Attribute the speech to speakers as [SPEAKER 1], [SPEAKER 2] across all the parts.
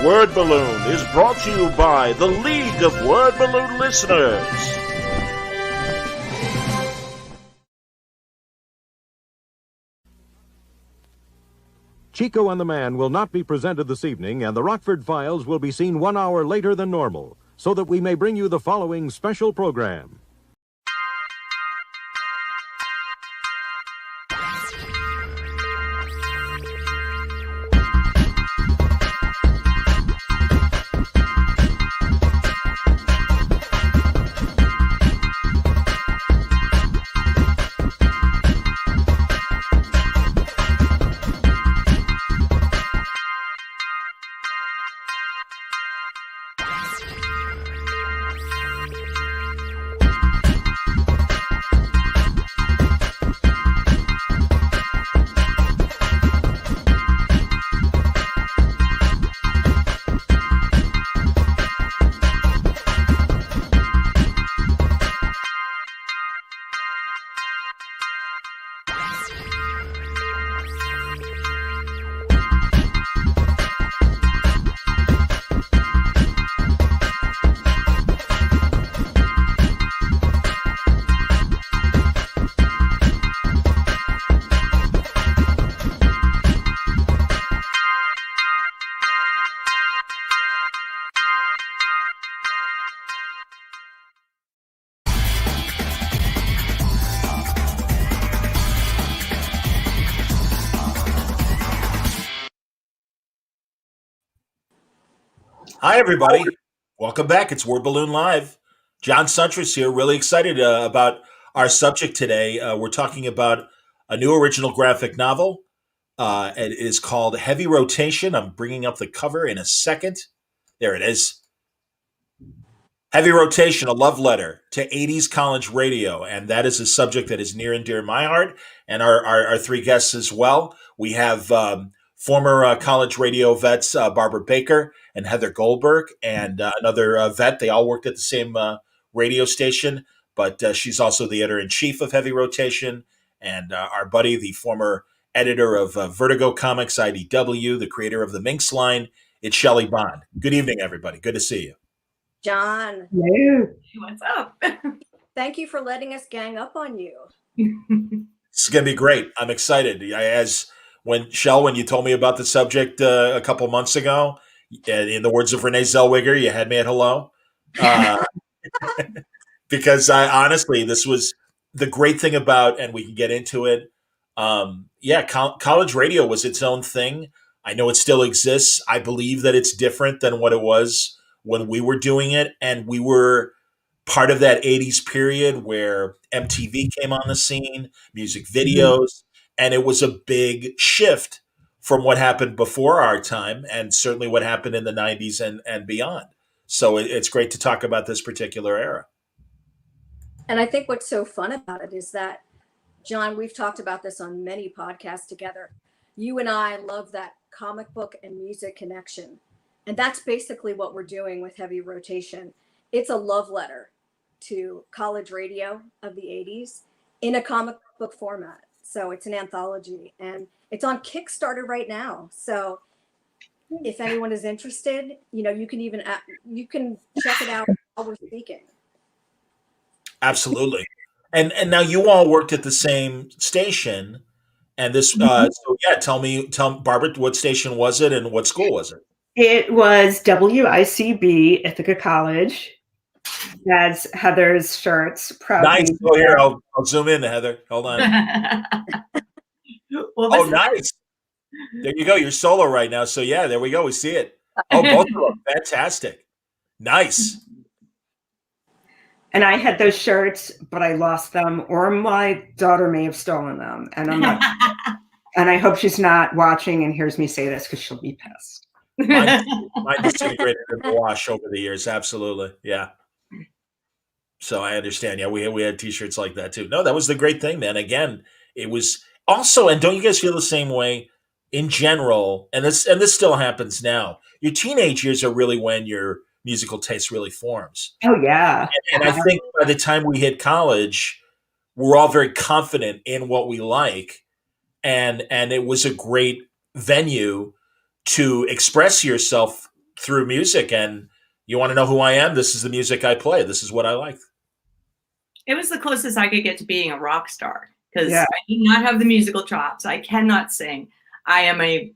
[SPEAKER 1] Word Balloon is brought to you by the League of Word Balloon Listeners.
[SPEAKER 2] Chico and the Man will not be presented this evening, and the Rockford Files will be seen 1 hour later than normal, so that we may bring you the following special program.
[SPEAKER 3] Hi, everybody. Welcome back. It's Word Balloon Live. John Suntress here. Really excited about our subject today. We're talking about a new original graphic novel. It is called Heavy Rotation. I'm bringing up the cover in a second. There it is. Heavy Rotation, a love letter to 80s college radio. And that is a subject that is near and dear to my heart and our three guests as well. We have former college radio vets, Barbara Baker and Heather Goldberg, and another vet. They all worked at the same radio station, but she's also the editor-in-chief of Heavy Rotation. And our buddy, the former editor of Vertigo Comics, IDW, the creator of the Minx line, it's Shelly Bond. Good evening, everybody. Good to see you.
[SPEAKER 4] John.
[SPEAKER 5] Hello.
[SPEAKER 6] What's up?
[SPEAKER 4] Thank you for letting us gang up on you.
[SPEAKER 3] It's going to be great. I'm excited. When you told me about the subject a couple months ago, in the words of Renee Zellweger, you had me at hello. Because honestly, this was the great thing about, and we can get into it. College radio was its own thing. I know it still exists. I believe that it's different than what it was when we were doing it. And we were part of that 80s period where MTV came on the scene, music videos, and it was a big shift from what happened before our time and certainly what happened in the 90s and beyond. So it's great to talk about this particular era.
[SPEAKER 4] And I think what's so fun about it is that, John, we've talked about this on many podcasts together. You and I love that comic book and music connection. And that's basically what we're doing with Heavy Rotation. It's a love letter to college radio of the 80s in a comic book format. So it's an anthology and it's on Kickstarter right now. So if anyone is interested, you can check it out while we're speaking.
[SPEAKER 3] Absolutely. And now you all worked at the same station, and this. Tell Barbara, what station was it, and what school was it?
[SPEAKER 5] It was WICB Ithaca College. That's Heather's shirts.
[SPEAKER 3] Nice. Oh, here, I'll zoom in, Heather. Hold on. Nice. There you go. You're solo right now. So yeah, there we go. We see it. Oh, both of them. Fantastic. Nice.
[SPEAKER 5] And I had those shirts, but I lost them, or my daughter may have stolen them. And I'm not. And I hope she's not watching and hears me say this because she'll be pissed.
[SPEAKER 3] Mine disintegrated in the wash over the years. Absolutely. Yeah. So I understand. Yeah, we had T-shirts like that too. No, that was the great thing, man. Again, it was also, and don't you guys feel the same way in general? And this still happens now. Your teenage years are really when your musical taste really forms.
[SPEAKER 5] Oh yeah.
[SPEAKER 3] And I think by the time we hit college, we're all very confident in what we like, and it was a great venue to express yourself through music. And you want to know who I am? This is the music I play. This is what I like.
[SPEAKER 6] It was the closest I could get to being a rock star, because
[SPEAKER 5] Yeah.
[SPEAKER 6] I do not have the musical chops. I cannot sing. I am a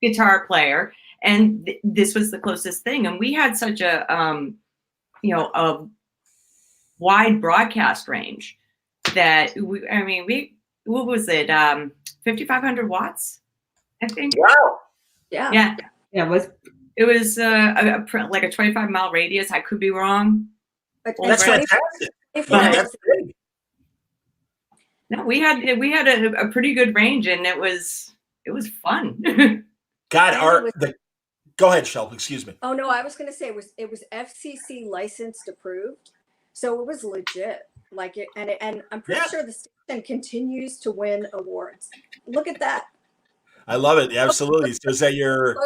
[SPEAKER 6] guitar player, and this was the closest thing. And we had such a a wide broadcast range that what was it? 5,500 watts, I think.
[SPEAKER 3] Wow.
[SPEAKER 6] Yeah.
[SPEAKER 5] Yeah,
[SPEAKER 6] It was like a 25-mile radius. I could be wrong.
[SPEAKER 3] That's fantastic.
[SPEAKER 4] If
[SPEAKER 3] Yeah,
[SPEAKER 4] not,
[SPEAKER 3] that's big.
[SPEAKER 6] No, we had a pretty good range, and it was fun.
[SPEAKER 3] God, go ahead, Shelby. Excuse me.
[SPEAKER 4] oh no, I was going to say it was FCC licensed approved, so it was legit. Like it, and I'm pretty
[SPEAKER 3] Yeah.
[SPEAKER 4] sure the station continues to win awards. Look at that,
[SPEAKER 3] I love it. Absolutely. So is that your...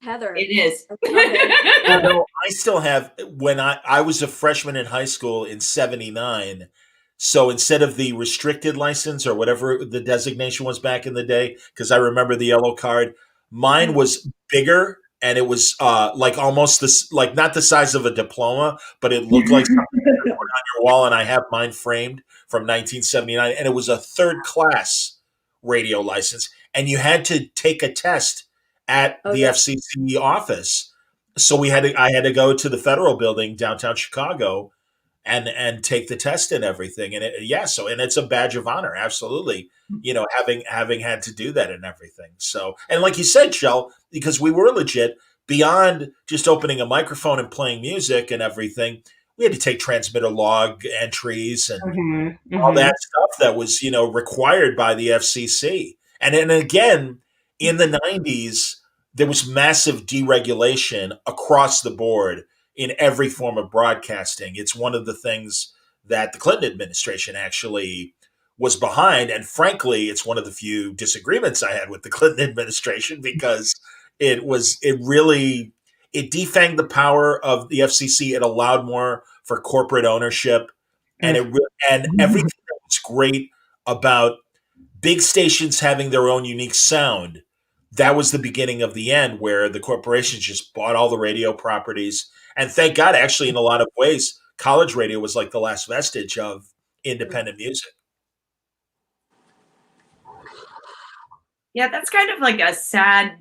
[SPEAKER 4] Heather.
[SPEAKER 6] It is.
[SPEAKER 4] I love it.
[SPEAKER 3] No, I still have, when I was a freshman in high school in 79. So instead of the restricted license or whatever the designation was back in the day, because I remember the yellow card, mine was bigger, and it was like almost this, like not the size of a diploma, but it looked like something you could put on your wall. And I have mine framed from 1979, and it was a third class radio license, and you had to take a test at the FCC office. So I had to go to the federal building downtown Chicago and take the test and everything. And it's a badge of honor. Absolutely. Having had to do that and everything. So, and like you said, Shell, because we were legit, beyond just opening a microphone and playing music and everything, we had to take transmitter log entries and all that stuff that was, required by the FCC. And then again, in the 90s, there was massive deregulation across the board in every form of broadcasting. It's one of the things that the Clinton administration actually was behind. And frankly, it's one of the few disagreements I had with the Clinton administration, because it defanged the power of the FCC. It allowed more for corporate ownership. And everything that was great about big stations having their own unique sound, that was the beginning of the end, where the corporations just bought all the radio properties. And thank God, actually, in a lot of ways, college radio was like the last vestige of independent music.
[SPEAKER 6] Yeah, that's kind of like a sad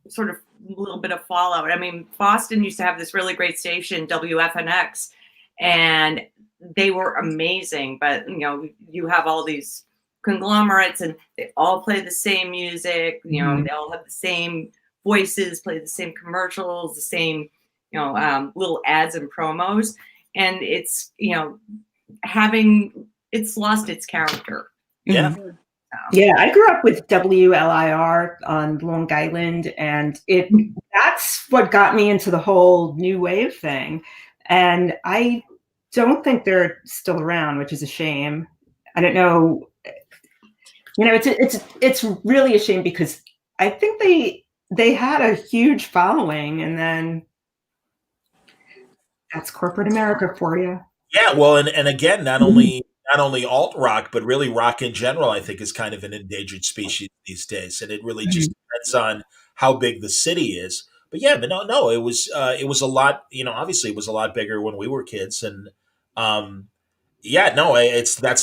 [SPEAKER 6] sort of little bit of fallout. I mean, Boston used to have this really great station, WFNX, and they were amazing. But, you have all these conglomerates, and they all play the same music. They all have the same voices, play the same commercials, the same little ads and promos, and it's it's lost its character.
[SPEAKER 3] Yeah.
[SPEAKER 5] Yeah, I grew up with WLIR on Long Island, and that's what got me into the whole new wave thing. And I don't think they're still around, which is a shame. I don't know. It's really a shame, because I think they had a huge following, and then that's corporate America for you.
[SPEAKER 3] Yeah, well, and again, not only alt rock, but really rock in general, I think, is kind of an endangered species these days, and it really just depends on how big the city is. But yeah, no, it was a lot. Obviously, it was a lot bigger when we were kids, and that's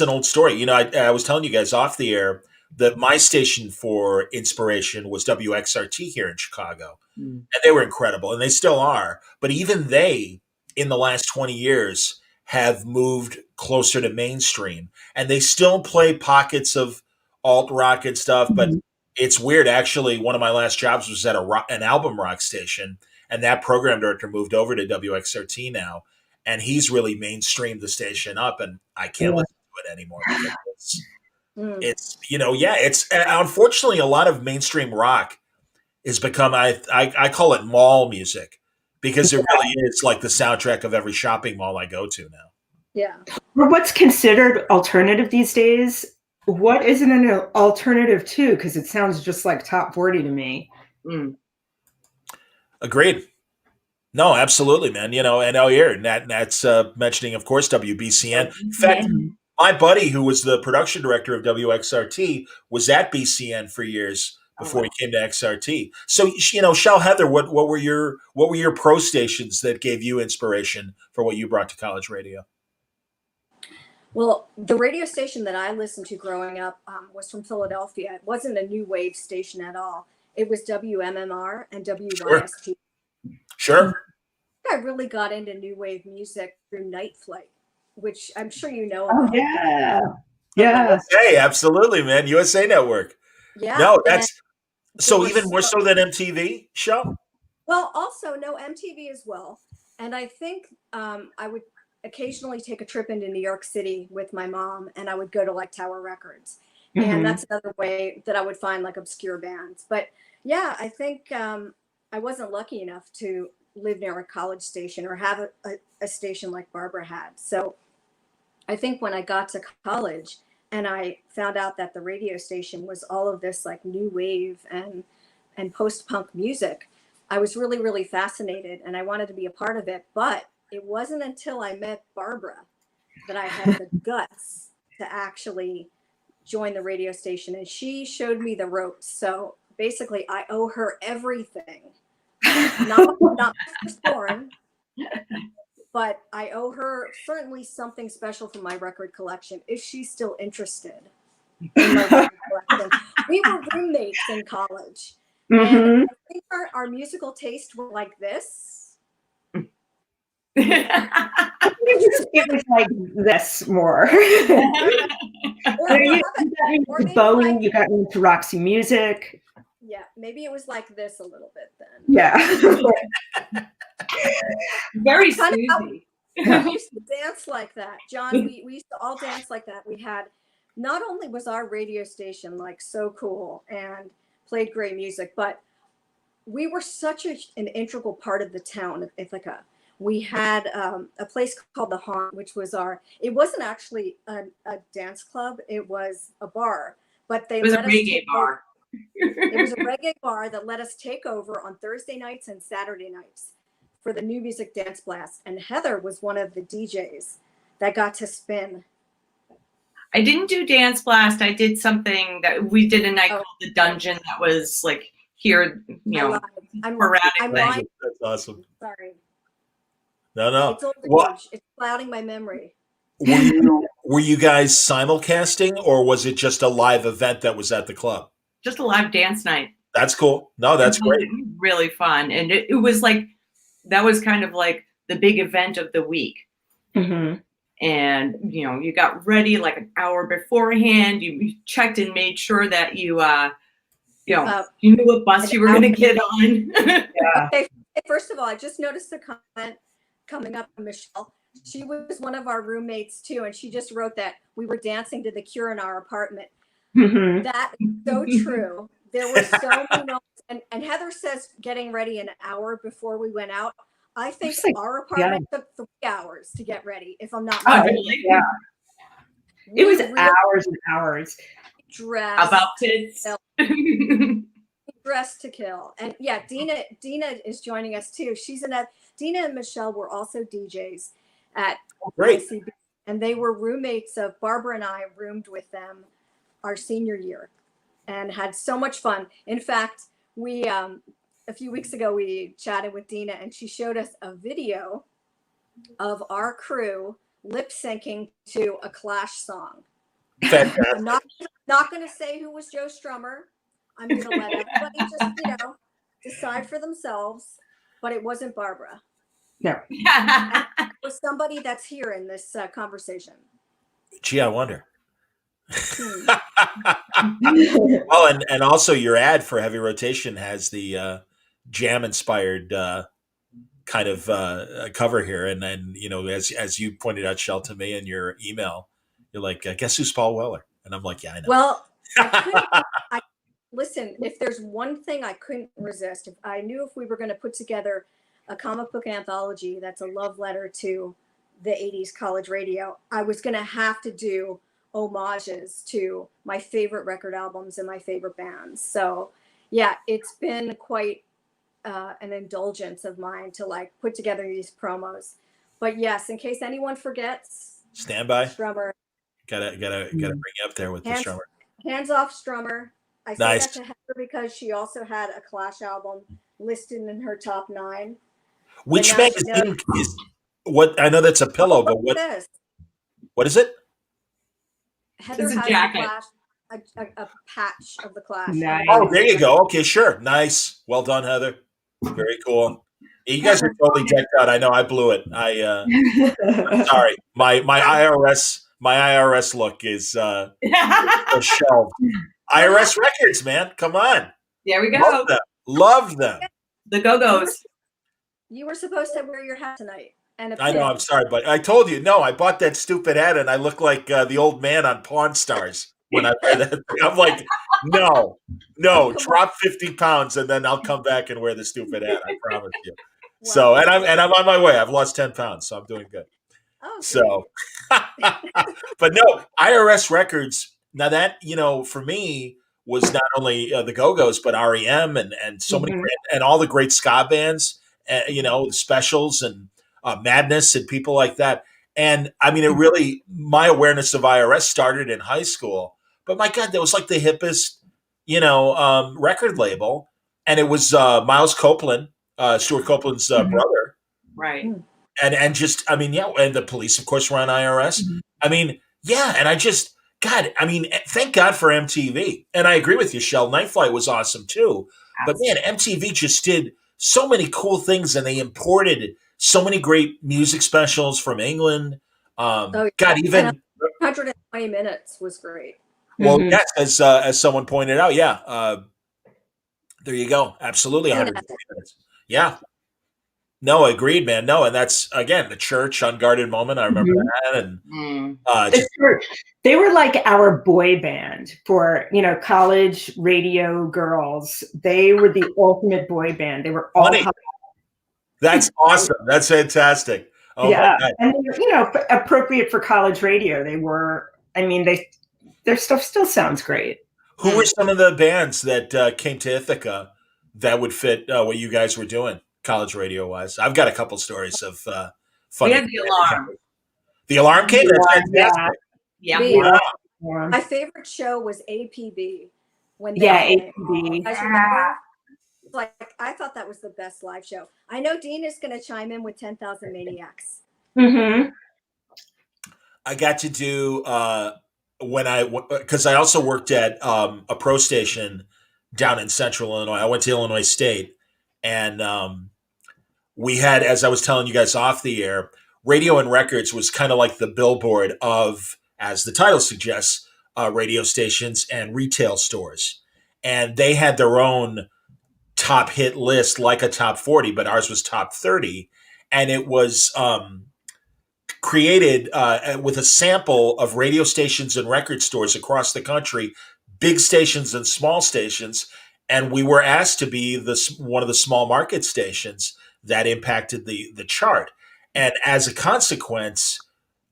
[SPEAKER 3] an old story. I was telling you guys off the air that my station for inspiration was WXRT here in Chicago, and they were incredible, and they still are. But even they, in the last 20 years, have moved closer to mainstream, and they still play pockets of alt rock and stuff. But it's weird. Actually, one of my last jobs was at an album rock station, and that program director moved over to WXRT now, and he's really mainstreamed the station up, and I can't listen to it anymore, because it's unfortunately, a lot of mainstream rock has become, I call it mall music, because it really is like the soundtrack of every shopping mall I go to now.
[SPEAKER 4] Yeah.
[SPEAKER 5] Well, what's considered alternative these days? What isn't an alternative to? Because it sounds just like top 40 to me.
[SPEAKER 3] Agreed. No, absolutely, man. And that's mentioning, of course, WBCN. In fact, my buddy, who was the production director of WXRT, was at BCN for years before he came to XRT. So, Shell, Heather, what were your pro stations that gave you inspiration for what you brought to college radio?
[SPEAKER 4] Well, the radio station that I listened to growing up was from Philadelphia. It wasn't a new wave station at all. It was WMMR and WYST.
[SPEAKER 3] Sure.
[SPEAKER 4] I really got into new wave music through Night Flight, which I'm sure you know
[SPEAKER 5] Oh,
[SPEAKER 4] about.
[SPEAKER 5] yeah.
[SPEAKER 3] Hey, absolutely, man. USA Network.
[SPEAKER 4] Yeah.
[SPEAKER 3] No, that's so
[SPEAKER 4] were
[SPEAKER 3] even more so than MTV, Shell?
[SPEAKER 4] Well, also no MTV as well. And I think I would occasionally take a trip into New York City with my mom, and I would go to like Tower Records. And that's another way that I would find like obscure bands. But yeah, I think I wasn't lucky enough to live near a college station or have a station like Barbara had. So I think when I got to college and I found out that the radio station was all of this like new wave and post-punk music, I was really, really fascinated and I wanted to be a part of it. But it wasn't until I met Barbara that I had the guts to actually join the radio station, and she showed me the ropes. So basically I owe her everything. Not born, but I owe her certainly something special from my record collection if she's still interested in my record collection. We were roommates in college, and I think our musical taste were like this.
[SPEAKER 5] It was like this more. Bowie, you got into Roxy Music.
[SPEAKER 4] Yeah, maybe it was like this a little bit then.
[SPEAKER 5] Yeah.
[SPEAKER 6] Very smoothly.
[SPEAKER 4] We used to dance like that. John, we used to all dance like that. We had, not only was our radio station like so cool and played great music, but we were such an integral part of the town. We had a place called The Haunt, which was it wasn't actually a dance club, it was a bar, but it was a reggae bar. It was a reggae bar that let us take over on Thursday nights and Saturday nights for the New Music Dance Blast. And Heather was one of the DJs that got to spin.
[SPEAKER 6] I didn't do Dance Blast. I did something that we did a night called The Dungeon that was like here, sporadically.
[SPEAKER 3] That's awesome.
[SPEAKER 4] Sorry.
[SPEAKER 3] No.
[SPEAKER 4] It's old age. It's clouding my memory.
[SPEAKER 3] Were you guys simulcasting, or was it just a live event that was at the club?
[SPEAKER 6] Just a live dance night.
[SPEAKER 3] That's cool. No, that's great.
[SPEAKER 6] Really fun. And it was like, that was kind of like the big event of the week. And, you got ready like an hour beforehand. You checked and made sure that you knew what bus you were going to get on.
[SPEAKER 4] Okay, first of all, I just noticed a comment coming up from Michelle. She was one of our roommates too, and she just wrote that we were dancing to The Cure in our apartment. That is so true. There were so many moments, and Heather says getting ready an hour before we went out. I think our apartment took 3 hours to get ready, if I'm not mistaken.
[SPEAKER 6] Really?
[SPEAKER 5] Yeah. It was hours and hours.
[SPEAKER 4] Dressed
[SPEAKER 6] about kids.
[SPEAKER 4] Dressed to kill. And yeah, Dina is joining us too. Dina and Michelle were also DJs at ICB, and they were roommates of Barbara, and I roomed with them our senior year and had so much fun. In fact, we a few weeks ago we chatted with Dina, and she showed us a video of our crew lip syncing to a Clash song. I'm not going to say who was Joe Strummer. I'm going to let everybody just decide for themselves. But it wasn't Barbara.
[SPEAKER 5] No.
[SPEAKER 4] It was somebody that's here in this conversation.
[SPEAKER 3] Gee, I wonder. Well, and also your ad for Heavy Rotation has the jam-inspired kind of cover here, and then as you pointed out, Shell, to me in your email, you're like, guess who's Paul Weller? And I'm like, yeah, I know.
[SPEAKER 4] Well, listen, if there's one thing I couldn't resist, if I knew if we were going to put together a comic book anthology that's a love letter to the 80s college radio, I was going to have to do homages to my favorite record albums and my favorite bands. So yeah, it's been quite an indulgence of mine to like put together these promos. But yes, in case anyone forgets,
[SPEAKER 3] stand by.
[SPEAKER 4] Strummer.
[SPEAKER 3] Gotta bring you up there with the Strummer.
[SPEAKER 4] Hands off Strummer. I say
[SPEAKER 3] Nice.
[SPEAKER 4] that to Heather because she also had a Clash album listed in her top 9.
[SPEAKER 3] Which
[SPEAKER 4] now she knows-
[SPEAKER 3] magazine is what? I know that's a pillow, but
[SPEAKER 4] What's this?
[SPEAKER 3] what is it?
[SPEAKER 4] Heather
[SPEAKER 6] It's a
[SPEAKER 4] has
[SPEAKER 6] jacket.
[SPEAKER 4] the Clash, a patch of the Clash.
[SPEAKER 5] Nice.
[SPEAKER 3] Oh, there you go. Okay, sure. Nice. Well done, Heather. Very cool. You guys are totally decked out. I know I blew it. I'm sorry. My IRS look is shelved. IRS Records, man. Come on.
[SPEAKER 6] There we go.
[SPEAKER 3] Love them. Love them.
[SPEAKER 6] The Go-Go's.
[SPEAKER 4] You were supposed to wear your hat tonight. And a
[SPEAKER 3] I know.
[SPEAKER 4] pin.
[SPEAKER 3] I'm sorry, but I told you. No, I bought that stupid hat, and I look like the old man on Pawn Stars when I wear that. I'm like, no, drop 50 pounds, and then I'll come back and wear the stupid hat. I promise you.
[SPEAKER 4] Wow.
[SPEAKER 3] So, and I'm on my way. I've lost 10 pounds, so I'm doing good.
[SPEAKER 4] Oh,
[SPEAKER 3] So, but no, IRS Records. Now that for me was not only the Go-Go's, but REM and so many great, and all the great ska bands. The Specials and Madness and people like that. And I mean, it really, my awareness of IRS started in high school. But my God, that was like the hippest, record label. And it was Miles Copeland, Stuart Copeland's brother.
[SPEAKER 6] Right.
[SPEAKER 3] And just, I mean, yeah, and the Police, of course, were on IRS. I mean, yeah, and I just, God, I mean, thank God for MTV. And I agree with you, Shell. Night Flight was awesome too. But man, MTV just did so many cool things, and they imported so many great music specials from England. God, even
[SPEAKER 4] 120 minutes was great.
[SPEAKER 3] Well, yes, as someone pointed out, yeah. There you go. Absolutely, 120 minutes. Yeah. No, agreed, man. No, and that's again the Church, Unguarded Moment. I remember that, and
[SPEAKER 5] the Church. They were like our boy band for college radio girls. They were the ultimate boy band. They were all hot.
[SPEAKER 3] That's awesome. That's fantastic. Oh
[SPEAKER 5] yeah,
[SPEAKER 3] my God.
[SPEAKER 5] And appropriate for college radio. They were. I mean, their stuff still sounds great.
[SPEAKER 3] Who were some of the bands that came to Ithaca that would fit what you guys were doing? College radio wise, I've got a couple stories of fun.
[SPEAKER 6] We had the Alarm.
[SPEAKER 3] The Alarm came. That's fantastic.
[SPEAKER 6] Yeah.
[SPEAKER 3] Wow.
[SPEAKER 4] My favorite show was APB. When
[SPEAKER 5] APB.
[SPEAKER 4] I remember, like I thought that was the best live show. I know Dean is going to chime in with 10,000 Maniacs.
[SPEAKER 5] Mm-hmm.
[SPEAKER 3] I got to do because I also worked at a pro station down in Central Illinois. I went to Illinois State, and we had, as I was telling you guys off the air, Radio and Records was kind of like the billboard of, as the title suggests, radio stations and retail stores. And they had their own top hit list, like a top 40, but ours was top 30. And it was created with a sample of radio stations and record stores across the country, big stations and small stations. And we were asked to be one of the small market stations that impacted the chart. And as a consequence,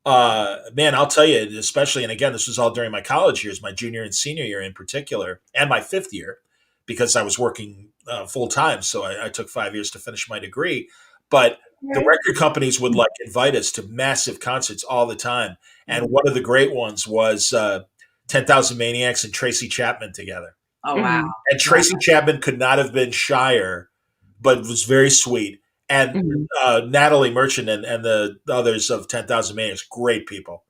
[SPEAKER 3] man, I'll tell you, especially, and again, this was all during my college years, my junior and senior year in particular, and my fifth year, because I was working full time. So I took 5 years to finish my degree. But the record companies would invite us to massive concerts all the time. And one of the great ones was 10,000 Maniacs and Tracy Chapman together.
[SPEAKER 6] Oh, wow.
[SPEAKER 3] And Tracy Chapman could not have been shyer, but was very sweet. And Natalie Merchant and the others of 10,000 Maniacs, great people.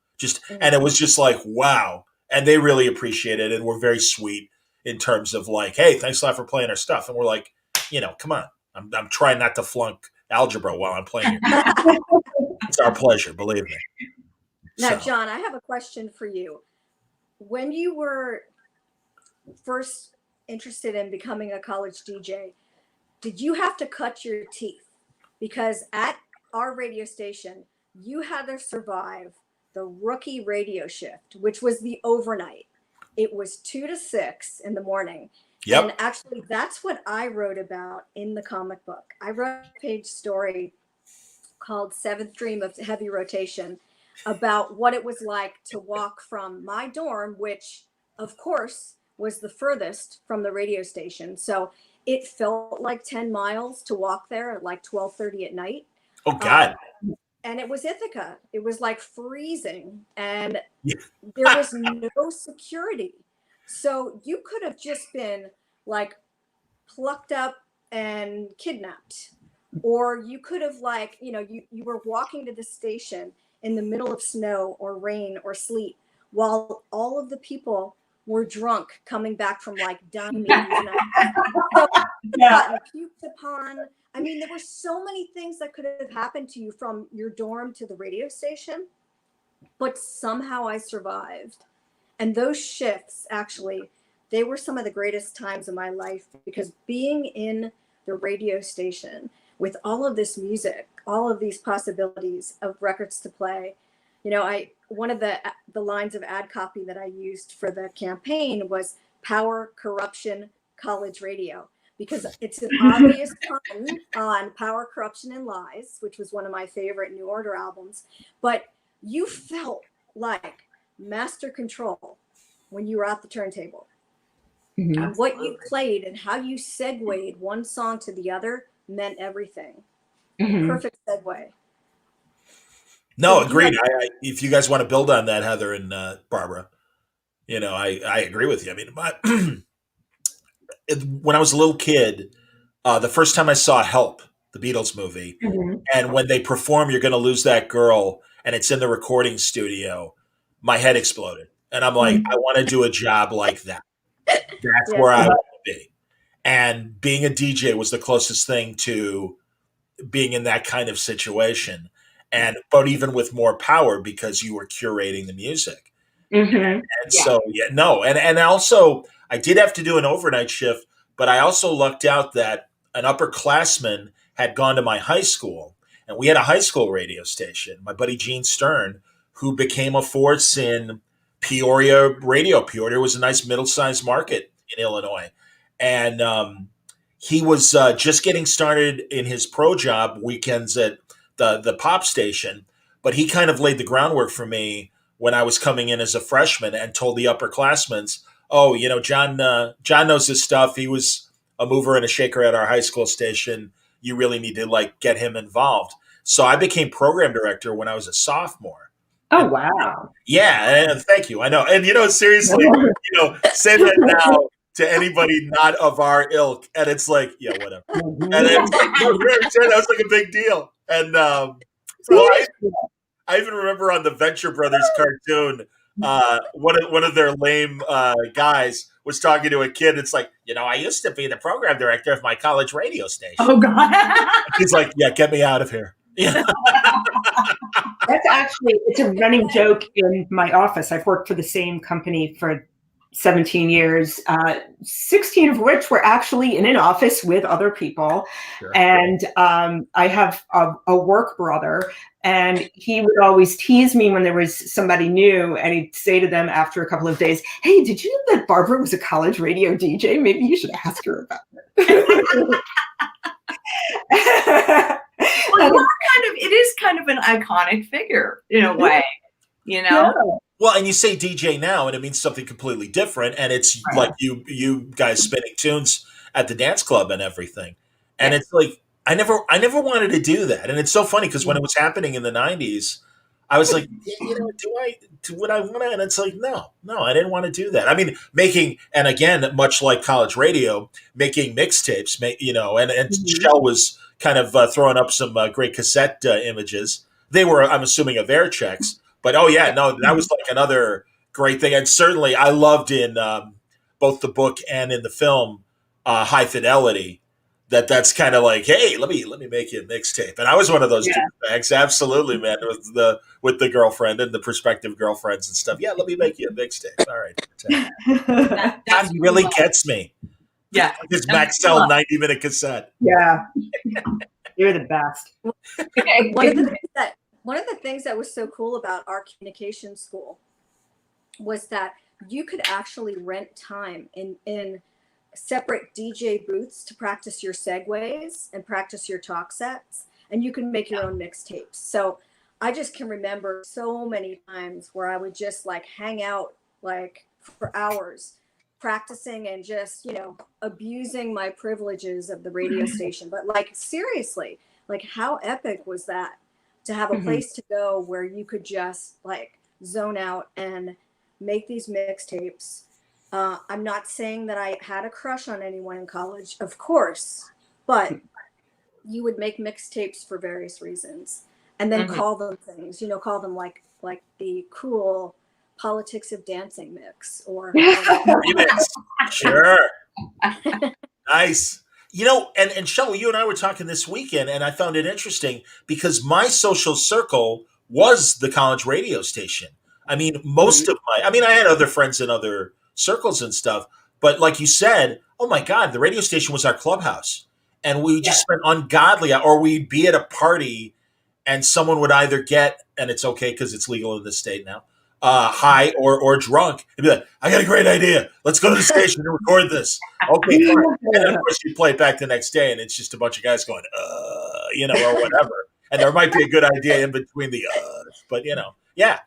[SPEAKER 3] And it was just like, wow. And they really appreciated it and were very sweet in terms of hey, thanks a lot for playing our stuff. And we're like, come on. I'm trying not to flunk algebra while I'm playing it. It's our pleasure, believe me.
[SPEAKER 4] Now, John, I have a question for you. When you were first interested in becoming a college DJ, did you have to cut your teeth? Because at our radio station, you had to survive the rookie radio shift, which was the overnight. It was 2 to 6 in the morning.
[SPEAKER 3] Yep.
[SPEAKER 4] And actually, that's what I wrote about in the comic book. I wrote a page story called Seventh Dream of Heavy Rotation about what it was like to walk from my dorm, which, of course, was the furthest from the radio station. So it felt like 10 miles to walk there at 12:30 at night.
[SPEAKER 3] Oh, God.
[SPEAKER 4] And it was Ithaca. It was freezing. And there was no security. So you could have just been like plucked up and kidnapped, or you could have like, you were walking to the station in the middle of snow or rain or sleet while all of the people were drunk coming back from like dining night. So gotten puked upon. I mean, there were so many things that could have happened to you from your dorm to the radio station, but somehow I survived. And those shifts, actually, they were some of the greatest times of my life, because being in the radio station with all of this music, all of these possibilities of records to play, one of the lines of ad copy that I used for the campaign was Power, Corruption, College Radio, because it's an obvious pun on Power, Corruption, and Lies, which was one of my favorite New Order albums. But you felt like master control when you were at the turntable.
[SPEAKER 5] Mm-hmm.
[SPEAKER 4] And what you played and how you segued one song to the other meant everything.
[SPEAKER 5] Mm-hmm.
[SPEAKER 4] Perfect segue.
[SPEAKER 3] No, agreed. If you guys want to build on that, Heather and Barbara, I agree with you. I mean, when I was a little kid, the first time I saw Help, the Beatles movie,
[SPEAKER 5] Mm-hmm.
[SPEAKER 3] and when they perform "You're Gonna Lose That Girl" and it's in the recording studio, my head exploded, and I'm like, I want to do a job like that. That's where I want to be. And being a DJ was the closest thing to being in that kind of situation. But even with more power, because you were curating the music.
[SPEAKER 5] Mm-hmm.
[SPEAKER 3] And so, and also I did have to do an overnight shift, but I also lucked out that an upperclassman had gone to my high school, and we had a high school radio station, my buddy Gene Stern, who became a force in Peoria radio. Peoria was a nice middle-sized market in Illinois. And he was just getting started in his pro job weekends at the pop station, but he kind of laid the groundwork for me when I was coming in as a freshman, and told the upperclassmen, "Oh, John knows his stuff. He was a mover and a shaker at our high school station. You really need to get him involved." So I became program director when I was a sophomore.
[SPEAKER 5] Oh, wow.
[SPEAKER 3] Yeah, and thank you. I know. And seriously, say that now to anybody not of our ilk, and it's like, yeah, whatever. And that was like a big deal. And I even remember on the Venture Brothers cartoon, one of their lame guys was talking to a kid. It's like, I used to be the program director of my college radio station.
[SPEAKER 6] Oh God!
[SPEAKER 3] He's like, yeah, get me out of here. Yeah.
[SPEAKER 5] It's a running joke in my office. I've worked for the same company for 17 years, 16 of which were actually in an office with other people.
[SPEAKER 3] Sure.
[SPEAKER 5] And I have a work brother, and he would always tease me when there was somebody new, and he'd say to them after a couple of days, "Hey, did you know that Barbara was a college radio DJ? Maybe you should ask her about it."
[SPEAKER 6] It is kind of an iconic figure in a way,
[SPEAKER 5] Yeah.
[SPEAKER 3] Well, and you say DJ now, and it means something completely different, and it's like you guys spinning tunes at the dance club and everything. And it's like I never wanted to do that, and it's so funny because when it was happening in the '90s, I was like, would I want to? And it's like, no, I didn't want to do that. I mean, and again, much like college radio, making mixtapes, and Shell was kind of throwing up some great cassette images. They were, I'm assuming, of air checks. But that was like another great thing. And certainly I loved in both the book and in the film High Fidelity that's kind of like, hey, let me make you a mixtape. And I was one of those douchebags, absolutely, man, with the girlfriend and the prospective girlfriends and stuff. Yeah, let me make you a mixtape. All right. That really gets me.
[SPEAKER 6] Yeah.
[SPEAKER 3] This Maxell 90-minute cassette.
[SPEAKER 5] Yeah. You're the best.
[SPEAKER 4] One of the things that was so cool about our communication school was that you could actually rent time in separate DJ booths to practice your segues and practice your talk sets, and you can make your own mixtapes. So I just can remember so many times where I would just hang out for hours practicing and just, abusing my privileges of the radio station. But seriously, how epic was that? To have a place to go where you could just zone out and make these mixtapes I'm not saying that I had a crush on anyone in college, of course, but you would make mixtapes for various reasons and then call them things, call them like the cool Politics of Dancing mix or
[SPEAKER 3] Remix. Sure. Nice. And Shelly, you and I were talking this weekend, and I found it interesting because my social circle was the college radio station. I mean, I had other friends in other circles and stuff, but like you said, oh my God, the radio station was our clubhouse. And we just spent ungodly, or we'd be at a party and someone would either get, and it's okay because it's legal in this state now, high or drunk, and be like, "I got a great idea. Let's go to the station and record this." Okay, fine. And then of course you play it back the next day, and it's just a bunch of guys going, or whatever. And there might be a good idea in between the, but yeah,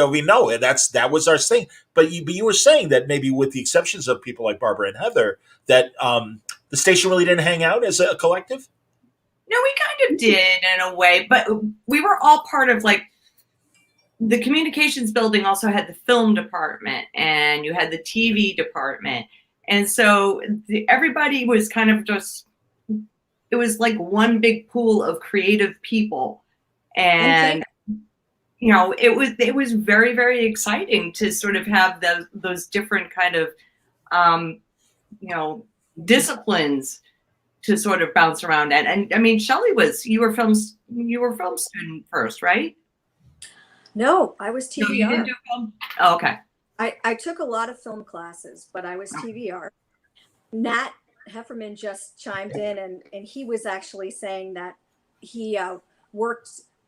[SPEAKER 3] we know it. That was our thing. But you were saying that maybe with the exceptions of people like Barbara and Heather, that the station really didn't hang out as a collective.
[SPEAKER 6] No, we kind of did in a way, but we were all part of the communications building also had the film department and you had the TV department. And so everybody was kind of it was like one big pool of creative people. And, it was very, very exciting to sort of have those different kind of, disciplines to sort of bounce around at. And I mean, Shelly you were film student first, right?
[SPEAKER 4] No, I was TVR.
[SPEAKER 6] No, you didn't do film? Oh, okay.
[SPEAKER 4] I took a lot of film classes, but I was TVR. Nat Hefferman just chimed in and he was actually saying that he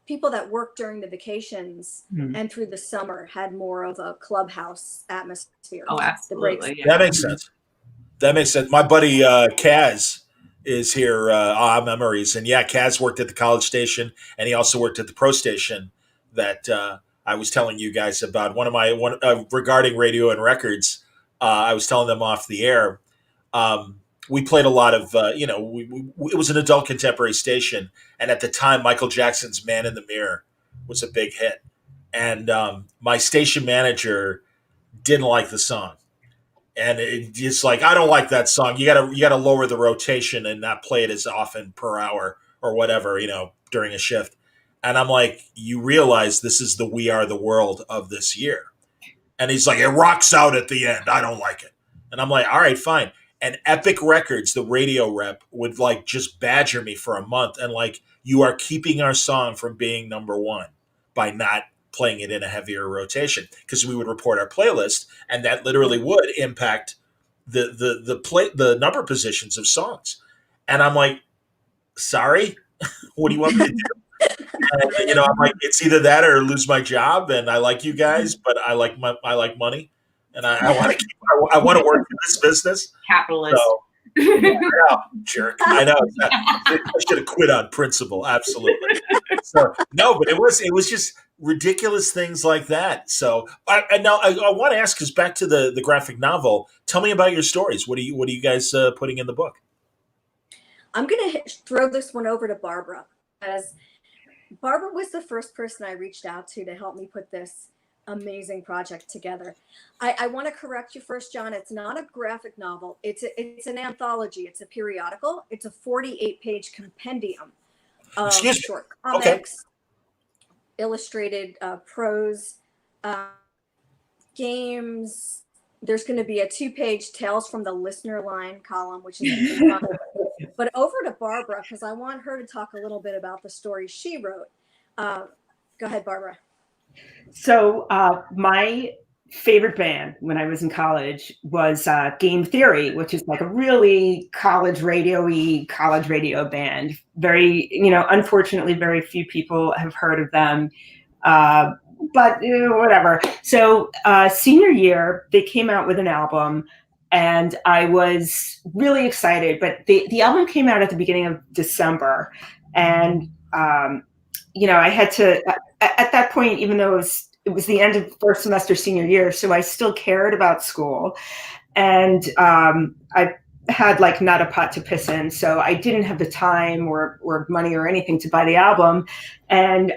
[SPEAKER 4] people that worked during the vacations and through the summer had more of a clubhouse atmosphere.
[SPEAKER 6] Oh, absolutely.
[SPEAKER 3] Yeah. That makes sense. My buddy Kaz is here, Memories. And yeah, Kaz worked at the college station and he also worked at the pro station that I was telling you guys about. Regarding radio and records, I was telling them off the air. We played a lot of, it was an adult contemporary station. And at the time, Michael Jackson's Man in the Mirror was a big hit. And my station manager didn't like the song. And it's like, I don't like that song. You gotta lower the rotation and not play it as often per hour or whatever, during a shift. And I'm like, you realize this is the We Are the World of this year. And he's like, it rocks out at the end. I don't like it. And I'm like, all right, fine. And Epic Records, the radio rep, would just badger me for a month. And you are keeping our song from being number one by not playing it in a heavier rotation, because we would report our playlist and that literally would impact the number positions of songs. And I'm like, sorry, what do you want me to do? I'm like, it's either that or lose my job. And I like you guys, but I like money, and I want to work in this business.
[SPEAKER 6] Capitalist.
[SPEAKER 3] So, yeah, jerk. I know. I should have quit on principle. Absolutely. So no, but it was just ridiculous things like that. So I want to ask, because back to the graphic novel. Tell me about your stories. What are you guys putting in the book?
[SPEAKER 4] I'm going to throw this one over to Barbara, as Barbara was the first person I reached out to help me put this amazing project together. I want to correct you first, John. It's not a graphic novel. It's an anthology. It's a periodical. It's a 48-page compendium of short comics, illustrated prose, games. There's going to be a 2-page Tales from the Listener Line column, which is fun. But over to Barbara, because I want her to talk a little bit about the story she wrote. Go ahead, Barbara.
[SPEAKER 5] So my favorite band when I was in college was Game Theory, which is a really college radio band. Very, unfortunately, very few people have heard of them. But whatever. So senior year, they came out with an album, and I was really excited. But the album came out at the beginning of December, and I had to at that point, even though it was the end of first semester senior year, so I still cared about school, and I had not a pot to piss in, so I didn't have the time or money or anything to buy the album. And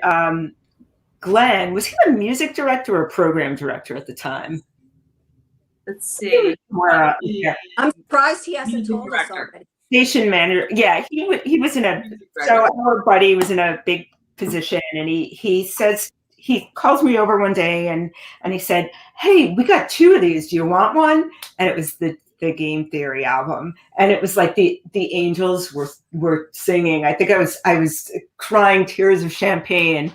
[SPEAKER 5] Glenn, was he a music director or a program director at the time?
[SPEAKER 6] Let's see.
[SPEAKER 5] Yeah.
[SPEAKER 4] I'm surprised he hasn't
[SPEAKER 6] Music
[SPEAKER 4] told us
[SPEAKER 6] director.
[SPEAKER 4] already.
[SPEAKER 5] Station manager. Yeah, he was in a, so our buddy was in a big position, and he says, he calls me over one day and he said, "Hey, we got 2 of these. Do you want one?" And it was the Game Theory album, and it was like the angels were singing. I think I was crying tears of champagne,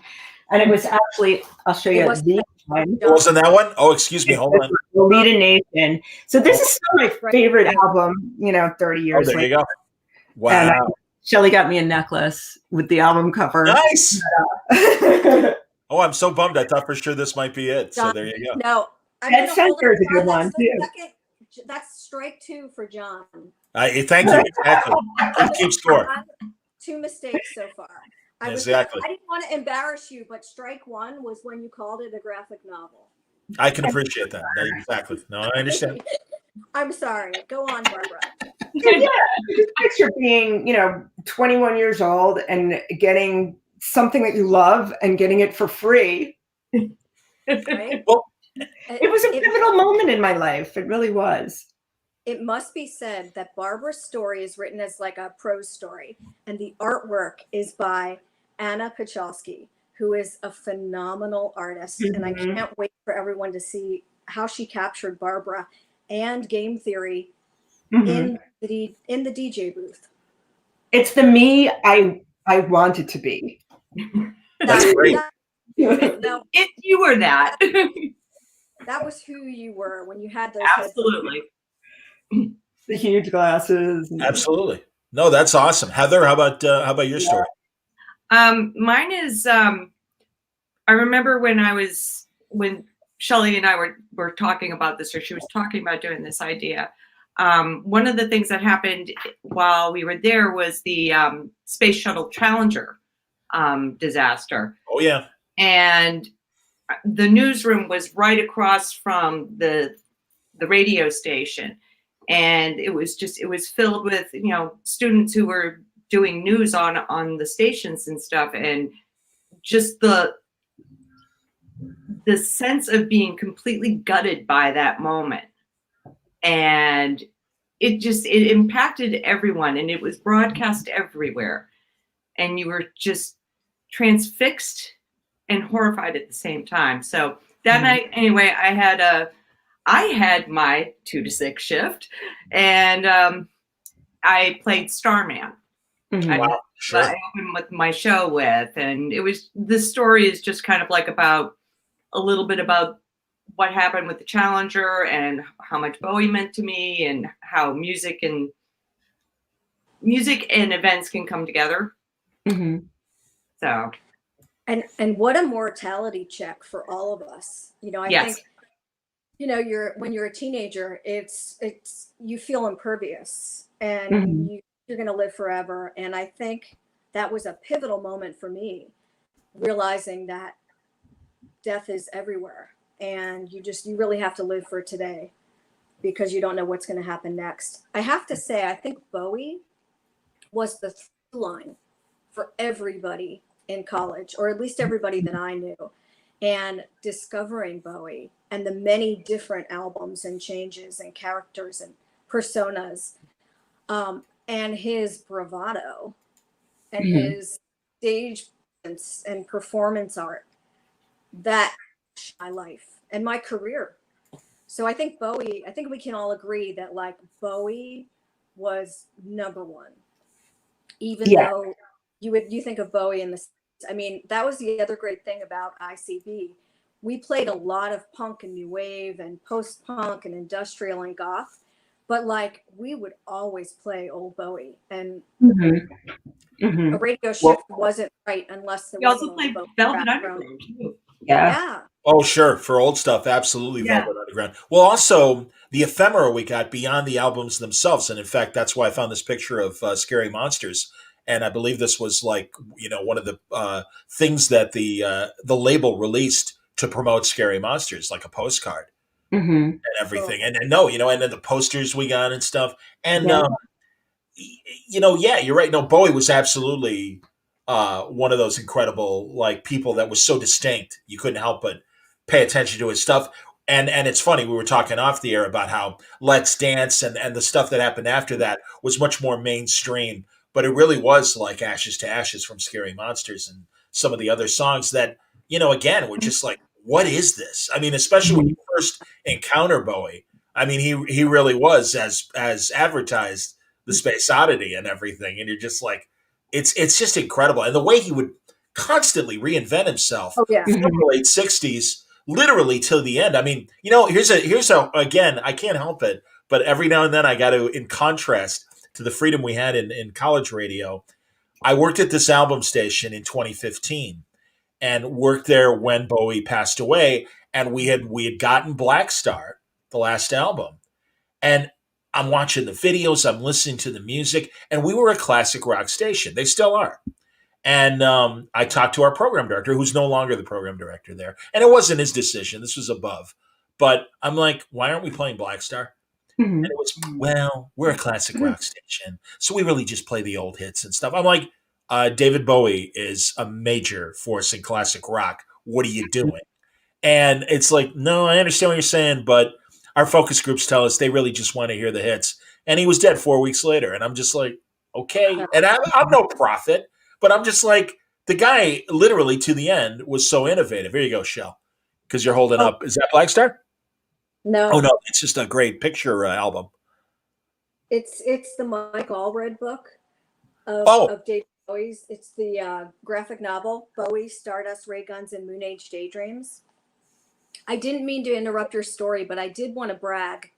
[SPEAKER 5] and it was actually, I'll show you
[SPEAKER 4] It was-
[SPEAKER 5] the one.
[SPEAKER 3] Wasn't that one? Oh, excuse me. Hold on.
[SPEAKER 5] Lolita Nation. So this is still my favorite album, 30
[SPEAKER 3] Oh,
[SPEAKER 5] years
[SPEAKER 3] there
[SPEAKER 5] later.
[SPEAKER 3] you go. Wow.
[SPEAKER 5] And Shelly got me a necklace with the album cover.
[SPEAKER 3] Nice. Oh, I'm so bummed. I thought for sure this might be it. So there you go.
[SPEAKER 4] No, I'm
[SPEAKER 5] That
[SPEAKER 4] gonna hold
[SPEAKER 5] center is a
[SPEAKER 4] it.
[SPEAKER 5] good
[SPEAKER 4] That's
[SPEAKER 5] one,
[SPEAKER 4] the
[SPEAKER 5] too.
[SPEAKER 4] second- That's strike 2 for John.
[SPEAKER 3] Thank you. Exactly. Please keep score.
[SPEAKER 4] 2 mistakes so far.
[SPEAKER 3] Exactly.
[SPEAKER 4] I didn't want to embarrass you, but strike 1 was when you called it a graphic novel.
[SPEAKER 3] I can appreciate that. Exactly. No, I understand.
[SPEAKER 4] I'm sorry. Go on, Barbara.
[SPEAKER 5] Yeah, just picture being, 21 years old and getting something that you love and getting it for free.
[SPEAKER 4] Right?
[SPEAKER 3] Well,
[SPEAKER 5] It was a pivotal moment in my life. It really was.
[SPEAKER 4] It must be said that Barbara's story is written as like a prose story, and the artwork is by Anna Pachowski, who is a phenomenal artist. And I can't wait for everyone to see how she captured Barbara and Game Theory in the DJ booth.
[SPEAKER 5] It's the me I wanted to be.
[SPEAKER 3] That's great.
[SPEAKER 4] No,
[SPEAKER 6] You were that.
[SPEAKER 4] that was who you were when you had those
[SPEAKER 6] Absolutely.
[SPEAKER 5] The huge glasses.
[SPEAKER 3] Absolutely. No, that's awesome. Heather, how about your story?
[SPEAKER 6] Mine is, I remember when Shelly and I were talking about this, or she was talking about doing this idea. One of the things that happened while we were there was the Space Shuttle Challenger disaster.
[SPEAKER 3] Oh, yeah.
[SPEAKER 6] And the newsroom was right across from the radio station. And it was filled with, students who were doing news on the stations and stuff. And just the sense of being completely gutted by that moment. And it impacted everyone, and it was broadcast everywhere. And you were just transfixed and horrified at the same time. So that night, anyway, I had my 2 to 6 shift, and I played Starman.
[SPEAKER 3] Wow, sure.
[SPEAKER 6] I opened with my show with, and the story is just kind of like about a little bit about what happened with the Challenger and how much Bowie meant to me, and how music and events can come together. So,
[SPEAKER 4] and what a mortality check for all of us. I
[SPEAKER 6] yes.
[SPEAKER 4] think, when you're a teenager, it's you feel impervious, and you're going to live forever. And I think that was a pivotal moment for me, realizing that death is everywhere, and you really have to live for today, because you don't know what's going to happen next. I have to say, I think Bowie was the through line for everybody in college, or at least everybody that I knew, and discovering Bowie and the many different albums and changes and characters and personas, and his bravado and his stage presence and performance art, that changed my life and my career. So I think we can all agree that like Bowie was number 1, even though you think of Bowie in the, that was the other great thing about ICB. We played a lot of punk and new wave and post-punk and industrial and goth, but like we would always play old Bowie, and a radio shift wasn't right unless there
[SPEAKER 6] We
[SPEAKER 4] was
[SPEAKER 6] also
[SPEAKER 4] an
[SPEAKER 6] played
[SPEAKER 4] old Bowie
[SPEAKER 6] Velvet
[SPEAKER 4] background.
[SPEAKER 6] Underground too.
[SPEAKER 4] Yeah.
[SPEAKER 3] Oh, sure. For old stuff, absolutely.
[SPEAKER 6] Yeah.
[SPEAKER 3] Velvet Underground. Well, also the ephemera we got beyond the albums themselves. And in fact, that's why I found this picture of Scary Monsters. And I believe this was like, one of the things that the label released to promote Scary Monsters, like a postcard and everything. And no, and then the posters we got and stuff. And, you're right. No, Bowie was absolutely one of those incredible like people that was so distinct. You couldn't help but pay attention to his stuff. And it's funny, we were talking off the air about how Let's Dance and the stuff that happened after that was much more mainstream, but it really was like Ashes to Ashes from Scary Monsters and some of the other songs that, again, were just like, what is this? I mean, especially when you first encounter Bowie. I mean, he really was as advertised, the space oddity and everything, and you're just like, it's just incredible. And the way he would constantly reinvent himself
[SPEAKER 4] Oh yeah.
[SPEAKER 3] from the late '60s literally till the end. I mean, here's a again, I can't help it, but every now and then I got to, in contrast to the freedom we had in college radio, I worked at this album station in 2015 and worked there when Bowie passed away, and we had gotten Black Star, the last album, and I'm watching the videos, I'm listening to the music, and we were a classic rock station. They still are. And I talked to our program director, who's no longer the program director there. And it wasn't his decision. This was above. But I'm like, why aren't we playing Black Star? And it was, well, we're a classic rock station, so we really just play the old hits and stuff. I'm like, David Bowie is a major force in classic rock. What are you doing? And it's like, no, I understand what you're saying, but our focus groups tell us they really just want to hear the hits. And he was dead 4 weeks later. And I'm just like, okay. And I'm no prophet, but I'm just like, the guy literally to the end was so innovative. Here you go, Shell, because you're holding up. Is that Black Star?
[SPEAKER 4] No.
[SPEAKER 3] Oh, no, it's just a great picture album.
[SPEAKER 4] It's the Mike Allred book of David Bowie's. It's the graphic novel, Bowie, Stardust, Ray Guns, and Moon Age Daydreams. I didn't mean to interrupt your story, but I did want to brag.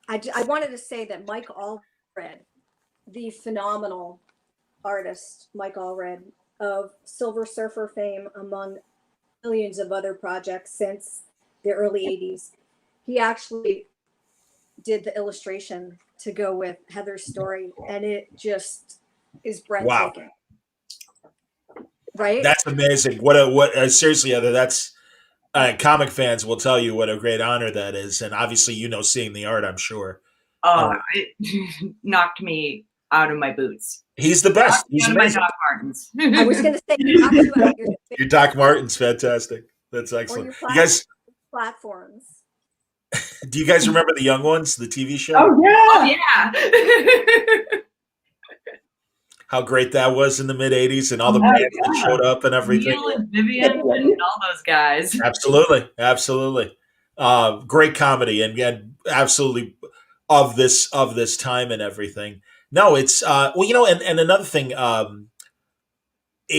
[SPEAKER 4] I wanted to say that Mike Allred, the phenomenal artist, Mike Allred, of Silver Surfer fame among millions of other projects since the early 80s, he actually did the illustration to go with Heather's story, and it just is breathtaking.
[SPEAKER 3] Wow.
[SPEAKER 4] Right?
[SPEAKER 3] That's amazing. Seriously, Heather, that's comic fans will tell you what a great honor that is. And obviously, seeing the art, I'm sure.
[SPEAKER 6] It knocked me out of my boots.
[SPEAKER 3] He's the best. He's
[SPEAKER 6] my Doc Martens.
[SPEAKER 4] I was going to say, he knocked you out
[SPEAKER 3] your Doc Martens, fantastic. That's excellent. You guys,
[SPEAKER 4] platforms.
[SPEAKER 3] Do you guys remember The Young Ones, the TV show?
[SPEAKER 5] Oh yeah,
[SPEAKER 6] yeah.
[SPEAKER 3] How great that was in the mid '80s, and all the bands that showed up and everything.
[SPEAKER 6] Neil and Vivian and all those guys.
[SPEAKER 3] Absolutely. Great comedy, and absolutely of this time and everything. No, it's and another thing. I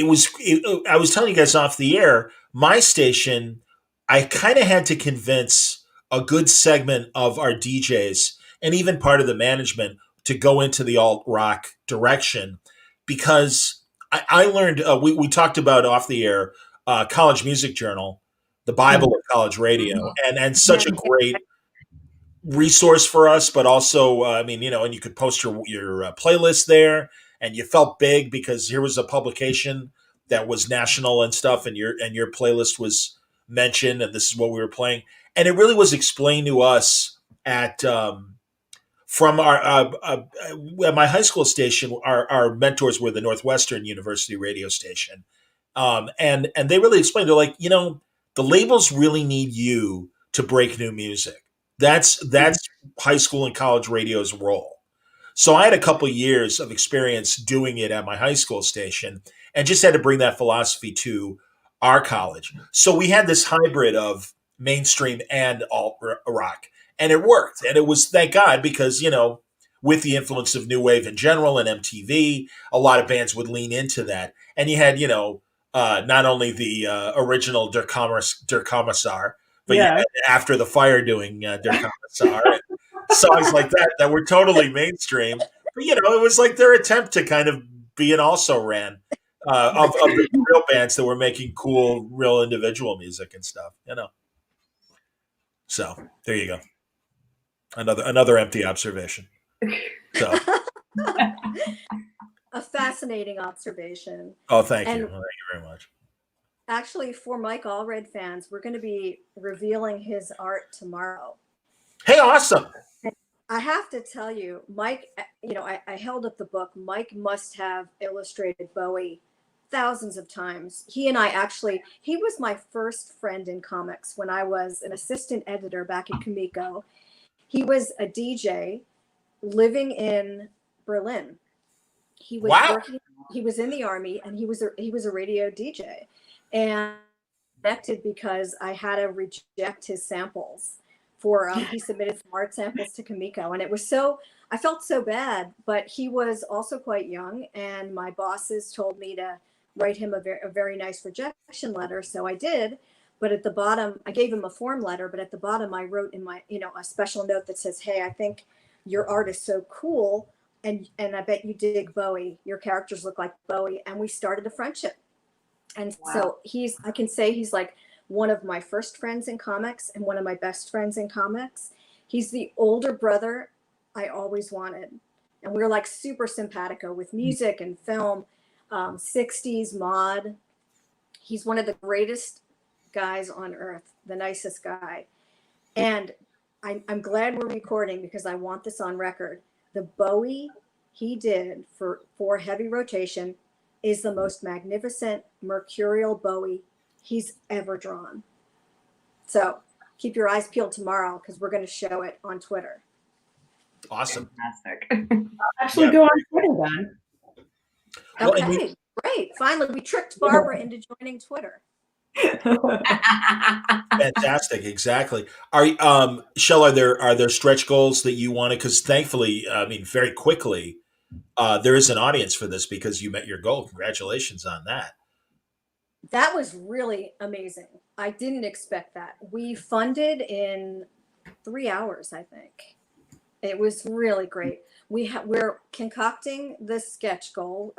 [SPEAKER 3] was telling you guys off the air. My station, I kind of had to convince a good segment of our DJs and even part of the management to go into the alt rock direction, because I learned, we talked about off the air, College Music Journal, the Bible of college radio, and such a great resource for us, but also, and you could post your playlist there, and you felt big because here was a publication that was national and stuff, and your playlist was mentioned, and this is what we were playing. And it really was explained to us from our at my high school station. Our mentors were the Northwestern University radio station, and they really explained. They're like, the labels really need you to break new music. That's high school and college radio's role. So I had a couple years of experience doing it at my high school station, and just had to bring that philosophy to our college. So we had this hybrid of mainstream and alt rock, and it worked. And it was, thank God, because, with the influence of new wave in general and MTV, a lot of bands would lean into that. And you had, not only the original Der Kommissar, but you had After the Fire doing Der Kommissar, and songs like that were totally mainstream. But, it was like their attempt to kind of be an also-ran of the real bands that were making cool, real individual music and stuff, So there you go. Another empty observation. So
[SPEAKER 4] a fascinating observation.
[SPEAKER 3] Oh, thank you. Thank you very much.
[SPEAKER 4] Actually, for Mike Allred fans, we're going to be revealing his art tomorrow.
[SPEAKER 3] Hey, awesome.
[SPEAKER 4] And I have to tell you, Mike, I held up the book. Mike must have illustrated Bowie thousands of times. He and I actually, he was my first friend in comics when I was an assistant editor back at Comico. He was a DJ living in Berlin. He was
[SPEAKER 3] Wow.
[SPEAKER 4] working, he was in the army, and he was a radio DJ. And connected because I had to reject his samples for he submitted some art samples to Comico, and it was so, I felt so bad, but he was also quite young, and my bosses told me to write him a very nice rejection letter, so I did. But at the bottom, I gave him a form letter, but at the bottom I wrote in my, a special note that says, hey, I think your art is so cool, and I bet you dig Bowie, your characters look like Bowie, and we started a friendship. And so I can say he's like one of my first friends in comics and one of my best friends in comics. He's the older brother I always wanted. And we're like super simpatico with music and film, 60s mod. He's one of the greatest guys on earth, the nicest guy. And I'm glad we're recording because I want this on record. The Bowie he did for Heavy Rotation is the most magnificent mercurial Bowie he's ever drawn. So keep your eyes peeled tomorrow because we're going to show it on Twitter.
[SPEAKER 3] Awesome.
[SPEAKER 6] Fantastic.
[SPEAKER 5] Actually, go on Twitter then.
[SPEAKER 3] Well,
[SPEAKER 4] Okay, great. Finally, we tricked Barbara into joining Twitter.
[SPEAKER 3] Fantastic, exactly. Are Shell, are there stretch goals that you wanted? Because thankfully, I mean, very quickly, there is an audience for this because you met your goal. Congratulations on that.
[SPEAKER 4] That was really amazing. I didn't expect that. We funded in 3 hours, I think. It was really great. We're concocting the stretch goals.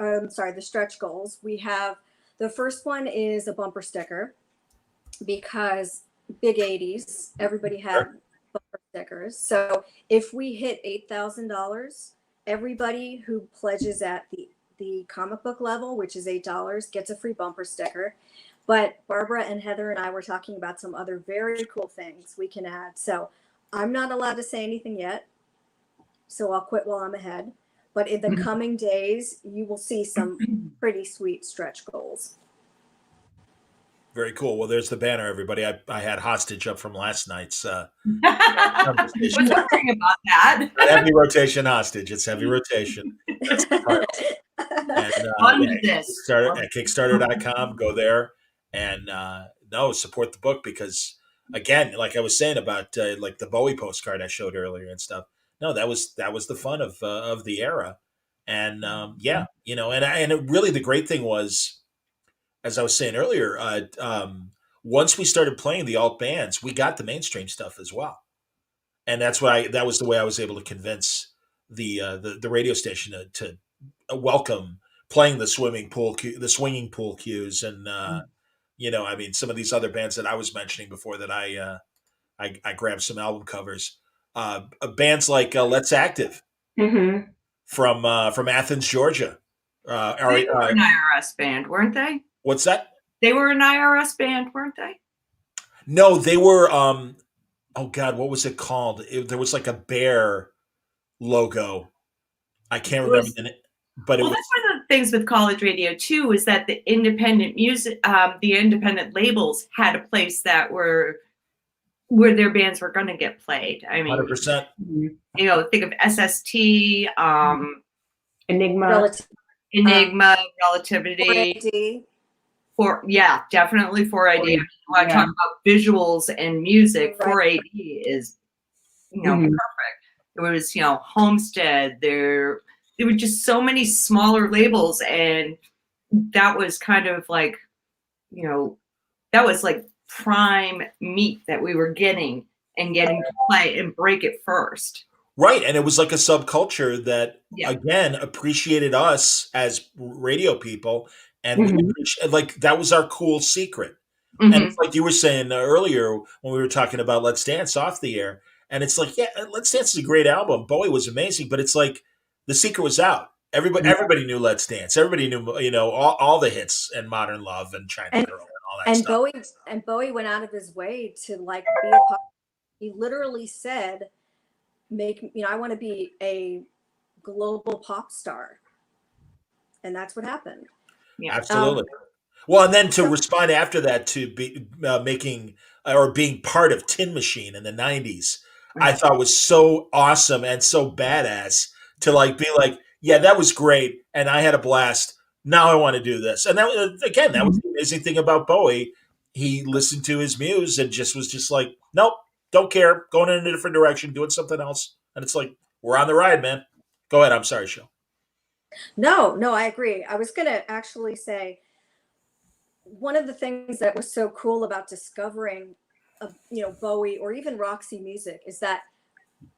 [SPEAKER 4] We have, the first one is a bumper sticker because big 80s, everybody had bumper stickers. So if we hit $8,000, everybody who pledges at the comic book level, which is $8, gets a free bumper sticker. But Barbara and Heather and I were talking about some other very cool things we can add. So I'm not allowed to say anything yet. So I'll quit while I'm ahead. But in the coming days, you will see some pretty sweet stretch goals.
[SPEAKER 3] Very cool. Well, there's the banner, everybody. I had hostage up from last night's
[SPEAKER 6] I was wondering about that.
[SPEAKER 3] heavy rotation hostage. It's heavy rotation. And Kickstarter at Kickstarter.com. Go there and support the book because again, like I was saying about like the Bowie postcard I showed earlier and stuff. No, that was the fun of the era, and and really the great thing was, as I was saying earlier, once we started playing the alt bands, we got the mainstream stuff as well, and that was the way I was able to convince the radio station to welcome playing the swinging pool cues, and I mean some of these other bands that I was mentioning before that I grabbed some album covers. Bands like Let's Active from Athens, Georgia.
[SPEAKER 6] They were an IRS band, weren't they?
[SPEAKER 3] What's that?
[SPEAKER 6] They were an IRS band, weren't they?
[SPEAKER 3] No, they were. Oh God, what was it called? There was like a bear logo. I can't remember the name, but
[SPEAKER 6] that's one of the things with college radio too, is that the independent music, the independent labels had a place that where their bands were going to get played. I mean,
[SPEAKER 3] 100%.
[SPEAKER 6] Think of SST,
[SPEAKER 5] Enigma,
[SPEAKER 6] Relativity. Definitely 4AD. I talk about visuals and music. 4AD is, perfect. It was, Homestead. There were just so many smaller labels, and that was kind of like, that was like prime meat that we were getting to play and break it first.
[SPEAKER 3] Right. And it was like a subculture that, again, appreciated us as radio people. And like that was our cool secret. And it's like you were saying earlier when we were talking about Let's Dance off the air. And it's like, Let's Dance is a great album. Bowie was amazing. But it's like the secret was out. Everybody knew Let's Dance. Everybody knew, all the hits and Modern Love and China Girl and all that stuff.
[SPEAKER 4] Bowie went out of his way to like be a pop. He literally said, I want to be a global pop star. And that's what happened.
[SPEAKER 6] Yeah.
[SPEAKER 3] Absolutely. Well, and then to respond after that to be making or being part of Tin Machine in the '90s, I thought was so awesome and so badass to like be like, yeah, that was great, and I had a blast. Now I want to do this, and that again, that was the amazing thing about Bowie. He listened to his muse and just was just like, nope, don't care, going in a different direction, doing something else, and it's like we're on the ride, man. Go ahead. I'm sorry, Shel.
[SPEAKER 4] No, I agree. I was going to actually say one of the things that was so cool about discovering, Bowie or even Roxy music is that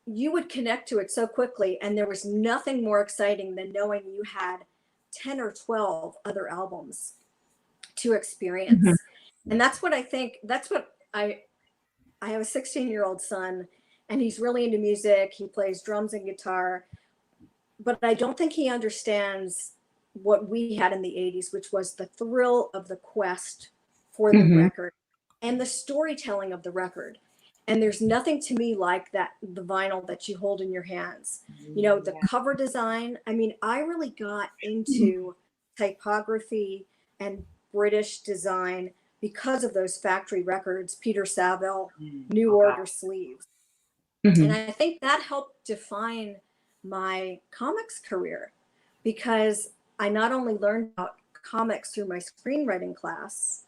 [SPEAKER 4] you would connect to it so quickly, and there was nothing more exciting than knowing you had 10 or 12 other albums to experience. And that's what I think. That's what I have a 16-year-old son, and he's really into music. He plays drums and guitar, but I don't think he understands what we had in the 80s, which was the thrill of the quest for the record and the storytelling of the record. And there's nothing to me like that, the vinyl that you hold in your hands. The cover design. I mean, I really got into typography and British design because of those factory records, Peter Saville, New Order sleeves. And I think that helped define my comics career, because I not only learned about comics through my screenwriting class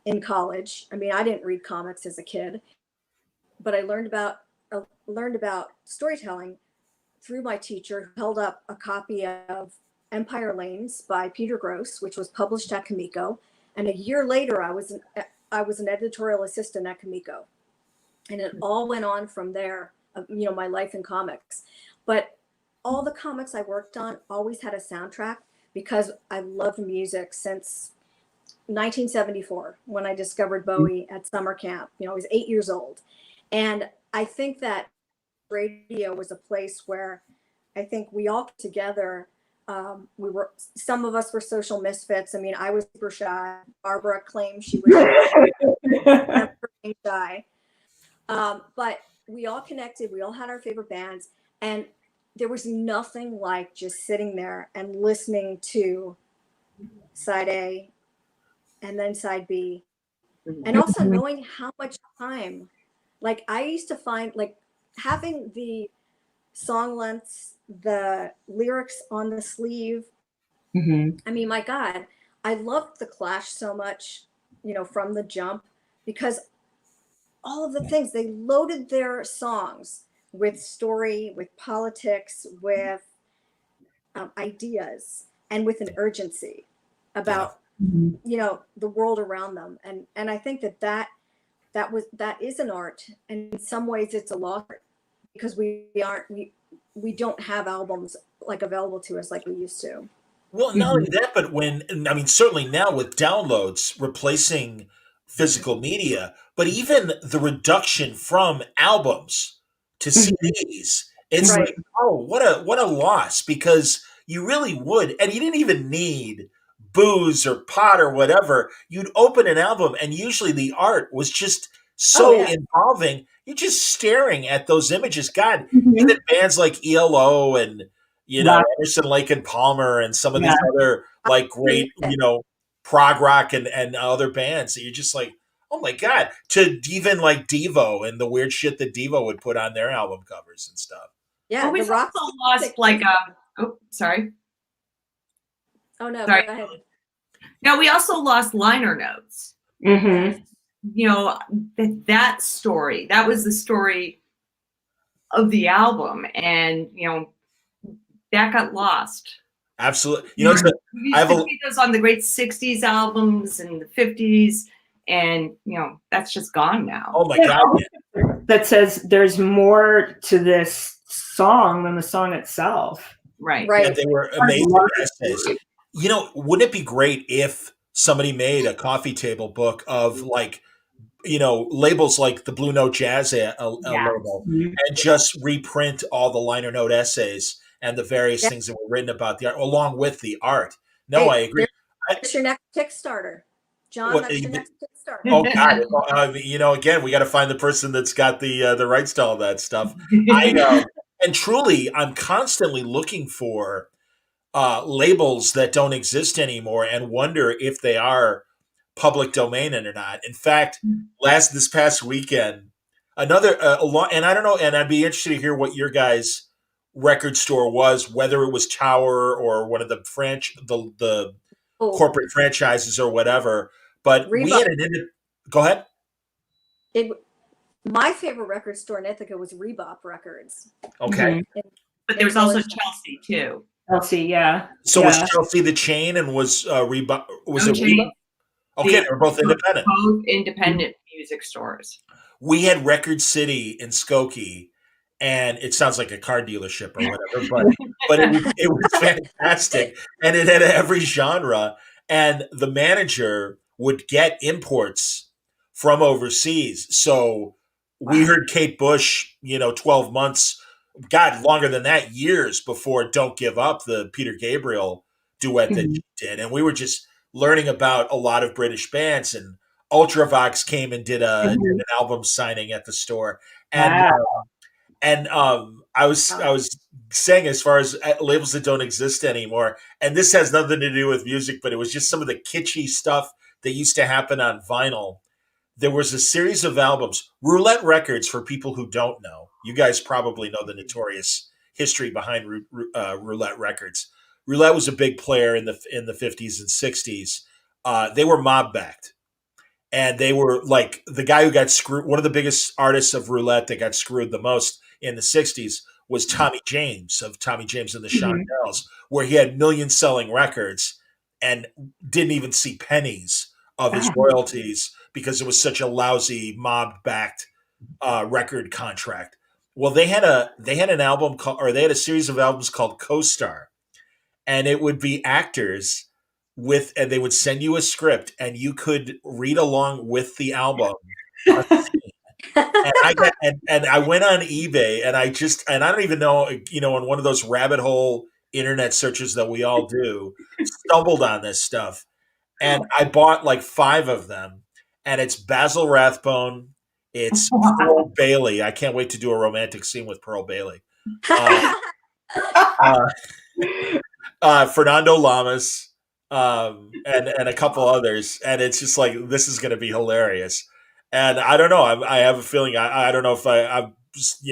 [SPEAKER 4] in college. I mean, I didn't read comics as a kid, but I learned about storytelling through my teacher, who held up a copy of Empire Lanes by Peter Gross, which was published at Comico. And a year later, I was an editorial assistant at Comico, and it all went on from there. My life in comics, but all the comics I worked on always had a soundtrack, because I loved music since 1974 when I discovered Bowie at summer camp. I was 8 years old, and I think that radio was a place where I think we all together. Some of us were social misfits. I mean, I was super shy. Barbara claimed she was shy. But we all connected. We all had our favorite bands. And there was nothing like just sitting there and listening to side A and then side B. And also knowing how much time, like I used to find, like having the song lengths, the lyrics on the sleeve. I mean, my God, I loved the Clash so much, from the jump, because all of the things, they loaded their songs with story, with politics, with ideas, and with an urgency about the world around them. And I think that is an art, and in some ways it's a lost art, because we don't have albums like available to us like we used to.
[SPEAKER 3] Well, not only that, but certainly now with downloads replacing physical media, but even the reduction from albums to CDs, it's
[SPEAKER 4] Right.
[SPEAKER 3] like, oh, what a loss, because you really would, and you didn't even need booze or pot or whatever. You'd open an album, and usually the art was just so involving. You're just staring at those images. God, even bands like ELO and Emerson, Lake and Palmer and some of these other like great, prog rock and other bands that you're just like, oh my God, to even like Devo and the weird shit that Devo would put on their album covers and stuff.
[SPEAKER 4] Yeah.
[SPEAKER 6] Well, we've also lost sorry.
[SPEAKER 4] Oh no,
[SPEAKER 6] sorry.
[SPEAKER 4] go ahead.
[SPEAKER 6] No, we also lost liner notes. That story, that was the story of the album, and that got lost.
[SPEAKER 3] Absolutely.
[SPEAKER 6] We used to see those on the great 60s albums and the 50s, and that's just gone now.
[SPEAKER 3] Oh my God.
[SPEAKER 5] That says there's more to this song than the song itself.
[SPEAKER 6] Right.
[SPEAKER 3] Yeah, they were amazing essays. Wouldn't it be great if somebody made a coffee table book of like, labels like the Blue Note Jazz label, and just reprint all the liner note essays and the various things that were written about the art, along with the art. No, I agree.
[SPEAKER 4] That's your next Kickstarter, John. That's your next Kickstarter.
[SPEAKER 3] Oh God! Again, we got to find the person that's got the rights to all that stuff. I know, and truly, I'm constantly looking for labels that don't exist anymore and wonder if they are public domain or not. In fact, this past weekend, another and I don't know, and I'd be interested to hear what your guys' record store was, whether it was Tower or one of the the
[SPEAKER 4] Oh,
[SPEAKER 3] corporate franchises or whatever. But we
[SPEAKER 4] Reebok.
[SPEAKER 3] had go ahead.
[SPEAKER 4] It, my favorite record store in Ithaca was Reebok Records.
[SPEAKER 3] Okay.
[SPEAKER 6] But there was also Chelsea too.
[SPEAKER 5] Chelsea, yeah.
[SPEAKER 3] So
[SPEAKER 5] yeah.
[SPEAKER 3] was Chelsea the chain, and was Reebok? Was
[SPEAKER 6] No
[SPEAKER 3] it
[SPEAKER 6] chain.
[SPEAKER 3] Reebok? Okay, they're both independent.
[SPEAKER 6] Both independent music stores.
[SPEAKER 3] We had Record City in Skokie, and it sounds like a car dealership or whatever, but it was fantastic, and it had every genre. And the manager would get imports from overseas. So we heard Kate Bush, 12 months, God, longer than that, years before "Don't Give Up," the Peter Gabriel duet that she did, and we were just learning about a lot of British bands. And Ultravox came and did an album signing at the store, and I was saying, as far as labels that don't exist anymore, and this has nothing to do with music, but it was just some of the kitschy stuff that used to happen on vinyl. There was a series of albums, Roulette Records. For people who don't know, you guys probably know the notorious history behind Roulette Records. Roulette was a big player in the 50s and 60s. They were mob backed. And they were like the guy who got screwed. One of the biggest artists of Roulette that got screwed the most in the 60s was Tommy James of Tommy James and the Shondells, where he had million-selling records and didn't even see pennies of his royalties because it was such a lousy mob-backed record contract. Well, they had an album called, or they had a series of albums called Co-Star, and it would be actors and they would send you a script, and you could read along with the album. And I went on eBay, and I don't even know, in one of those rabbit hole internet searches that we all do, stumbled on this stuff, and I bought like 5 of them. And it's Basil Rathbone, it's Pearl Bailey. I can't wait to do a romantic scene with Pearl Bailey. Fernando Lamas. And a couple others, and it's just like, this is going to be hilarious. And I don't know. I have a feeling. I don't know if I'm just,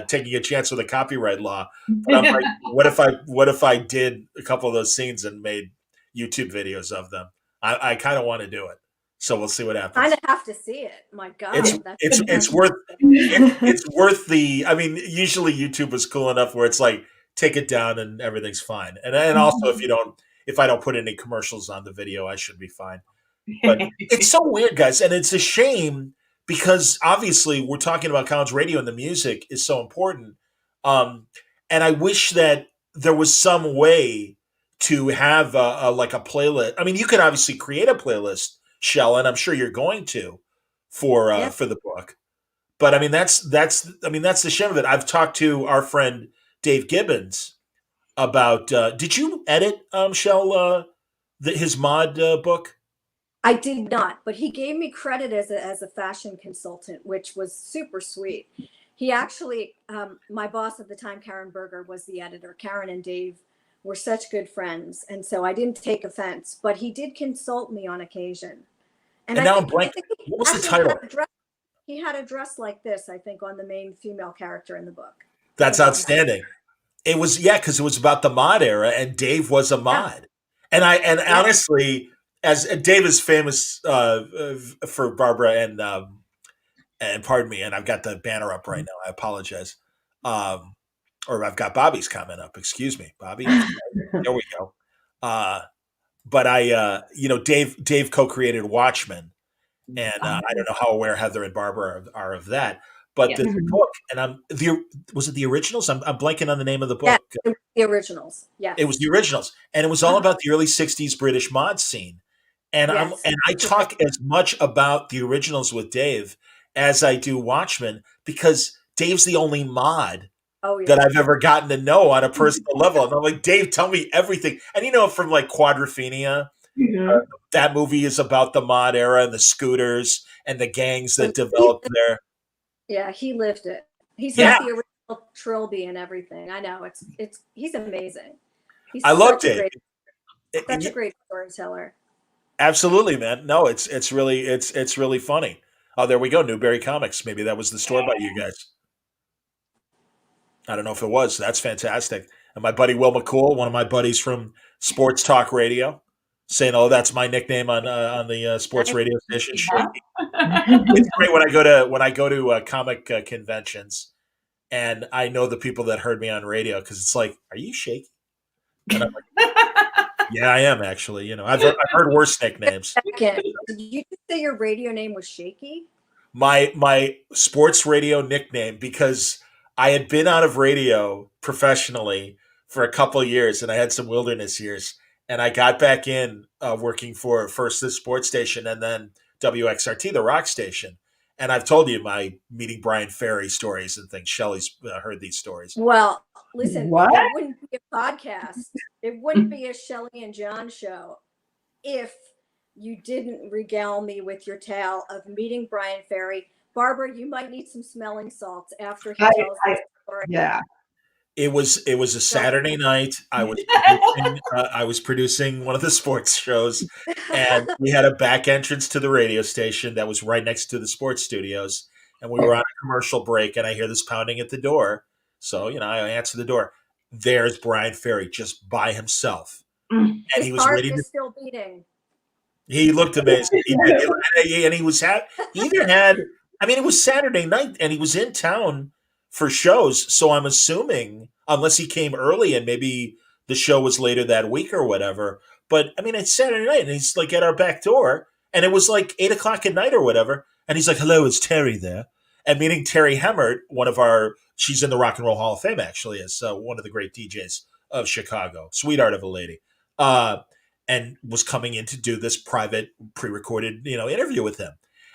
[SPEAKER 3] taking a chance with a copyright law. But I'm like, what if I did a couple of those scenes and made YouTube videos of them? I kind of want to do it. So we'll see what happens.
[SPEAKER 4] Kind of have to see it. My God,
[SPEAKER 3] it's worth the. I mean, usually YouTube is cool enough where it's like, take it down and everything's fine. And also, if I don't put any commercials on the video, I should be fine. But it's so weird, guys. And it's a shame because obviously we're talking about college radio and the music is so important. And I wish that there was some way to have a playlist. I mean, you could obviously create a playlist, Shell, and I'm sure you're going to for the book. But I mean, that's the shame of it. I've talked to our friend Dave Gibbons about. Did you edit, Shell, his mod book?
[SPEAKER 4] I did not, but he gave me credit as a fashion consultant, which was super sweet. He actually, my boss at the time, Karen Berger, was the editor. Karen and Dave were such good friends, and so I didn't take offense. But he did consult me on occasion. And
[SPEAKER 3] now I'm blank. What was the title?
[SPEAKER 4] He had a dress like this, I think, on the main female character in the book.
[SPEAKER 3] That's outstanding. It was, because it was about the mod era, and Dave was a mod. Yeah. And honestly, as Dave is famous for Barbara and pardon me, and I've got the banner up right now. I apologize. Or I've got Bobby's comment up. Excuse me, Bobby. There we go. But Dave co-created Watchmen, and I don't know how aware Heather and Barbara are of that. But the book, and was it the originals? I'm blanking on the name of the book.
[SPEAKER 4] Yeah, the originals. Yeah,
[SPEAKER 3] it was the originals, and it was all about the early '60s British mod scene. And I talk as much about the originals with Dave as I do Watchmen, because Dave's the only mod that I've ever gotten to know on a personal level. And I'm like, Dave, tell me everything. And from like Quadrophenia, that movie is about the mod era and the scooters and the gangs that developed there.
[SPEAKER 4] Yeah, he lived it. He's like the original Trilby and everything. I know he's amazing. He's
[SPEAKER 3] I loved
[SPEAKER 4] such a
[SPEAKER 3] it.
[SPEAKER 4] great storyteller.
[SPEAKER 3] Absolutely, man. No, it's really funny. Oh, there we go. Newberry Comics. Maybe that was the store by you guys. I don't know if it was. That's fantastic. And my buddy Will McCool, one of my buddies from Sports Talk Radio, saying, "Oh, that's my nickname on the sports radio station." Shaky. It's great when I go to comic conventions, and I know the people that heard me on radio because it's like, "Are you Shaky?" And I'm like, "Yeah, I am actually." I've heard worse nicknames.
[SPEAKER 4] Did you say your radio name was Shaky?
[SPEAKER 3] My sports radio nickname, because I had been out of radio professionally for a couple of years, and I had some wilderness years, and I got back in working for first the sports station and then WXRT, the rock station. And I've told you my meeting Brian Ferry stories and things. Shelly's heard these stories.
[SPEAKER 4] Well, listen,
[SPEAKER 5] What?
[SPEAKER 4] it wouldn't be a podcast. It wouldn't be a Shelly and John show if you didn't regale me with your tale of meeting Brian Ferry. Barbara, you might need some smelling salts after he tells the story.
[SPEAKER 5] Yeah.
[SPEAKER 3] It was a Saturday night. I was producing one of the sports shows, and we had a back entrance to the radio station that was right next to the sports studios. And we were on a commercial break, and I hear this pounding at the door. So I answer the door. There's Brian Ferry just by himself, and
[SPEAKER 4] His heart is still beating.
[SPEAKER 3] He looked amazing. And he was it was Saturday night, and he was in town for shows. So I'm assuming, unless he came early and maybe the show was later that week or whatever. But it's Saturday night, and he's like at our back door, and it was like 8:00 at night or whatever. And he's like, "Hello, is Terry there?" And meeting Terry Hemmert, she's in the Rock and Roll Hall of Fame, actually, as one of the great DJs of Chicago, sweetheart of a lady, and was coming in to do this private pre-recorded, interview with him.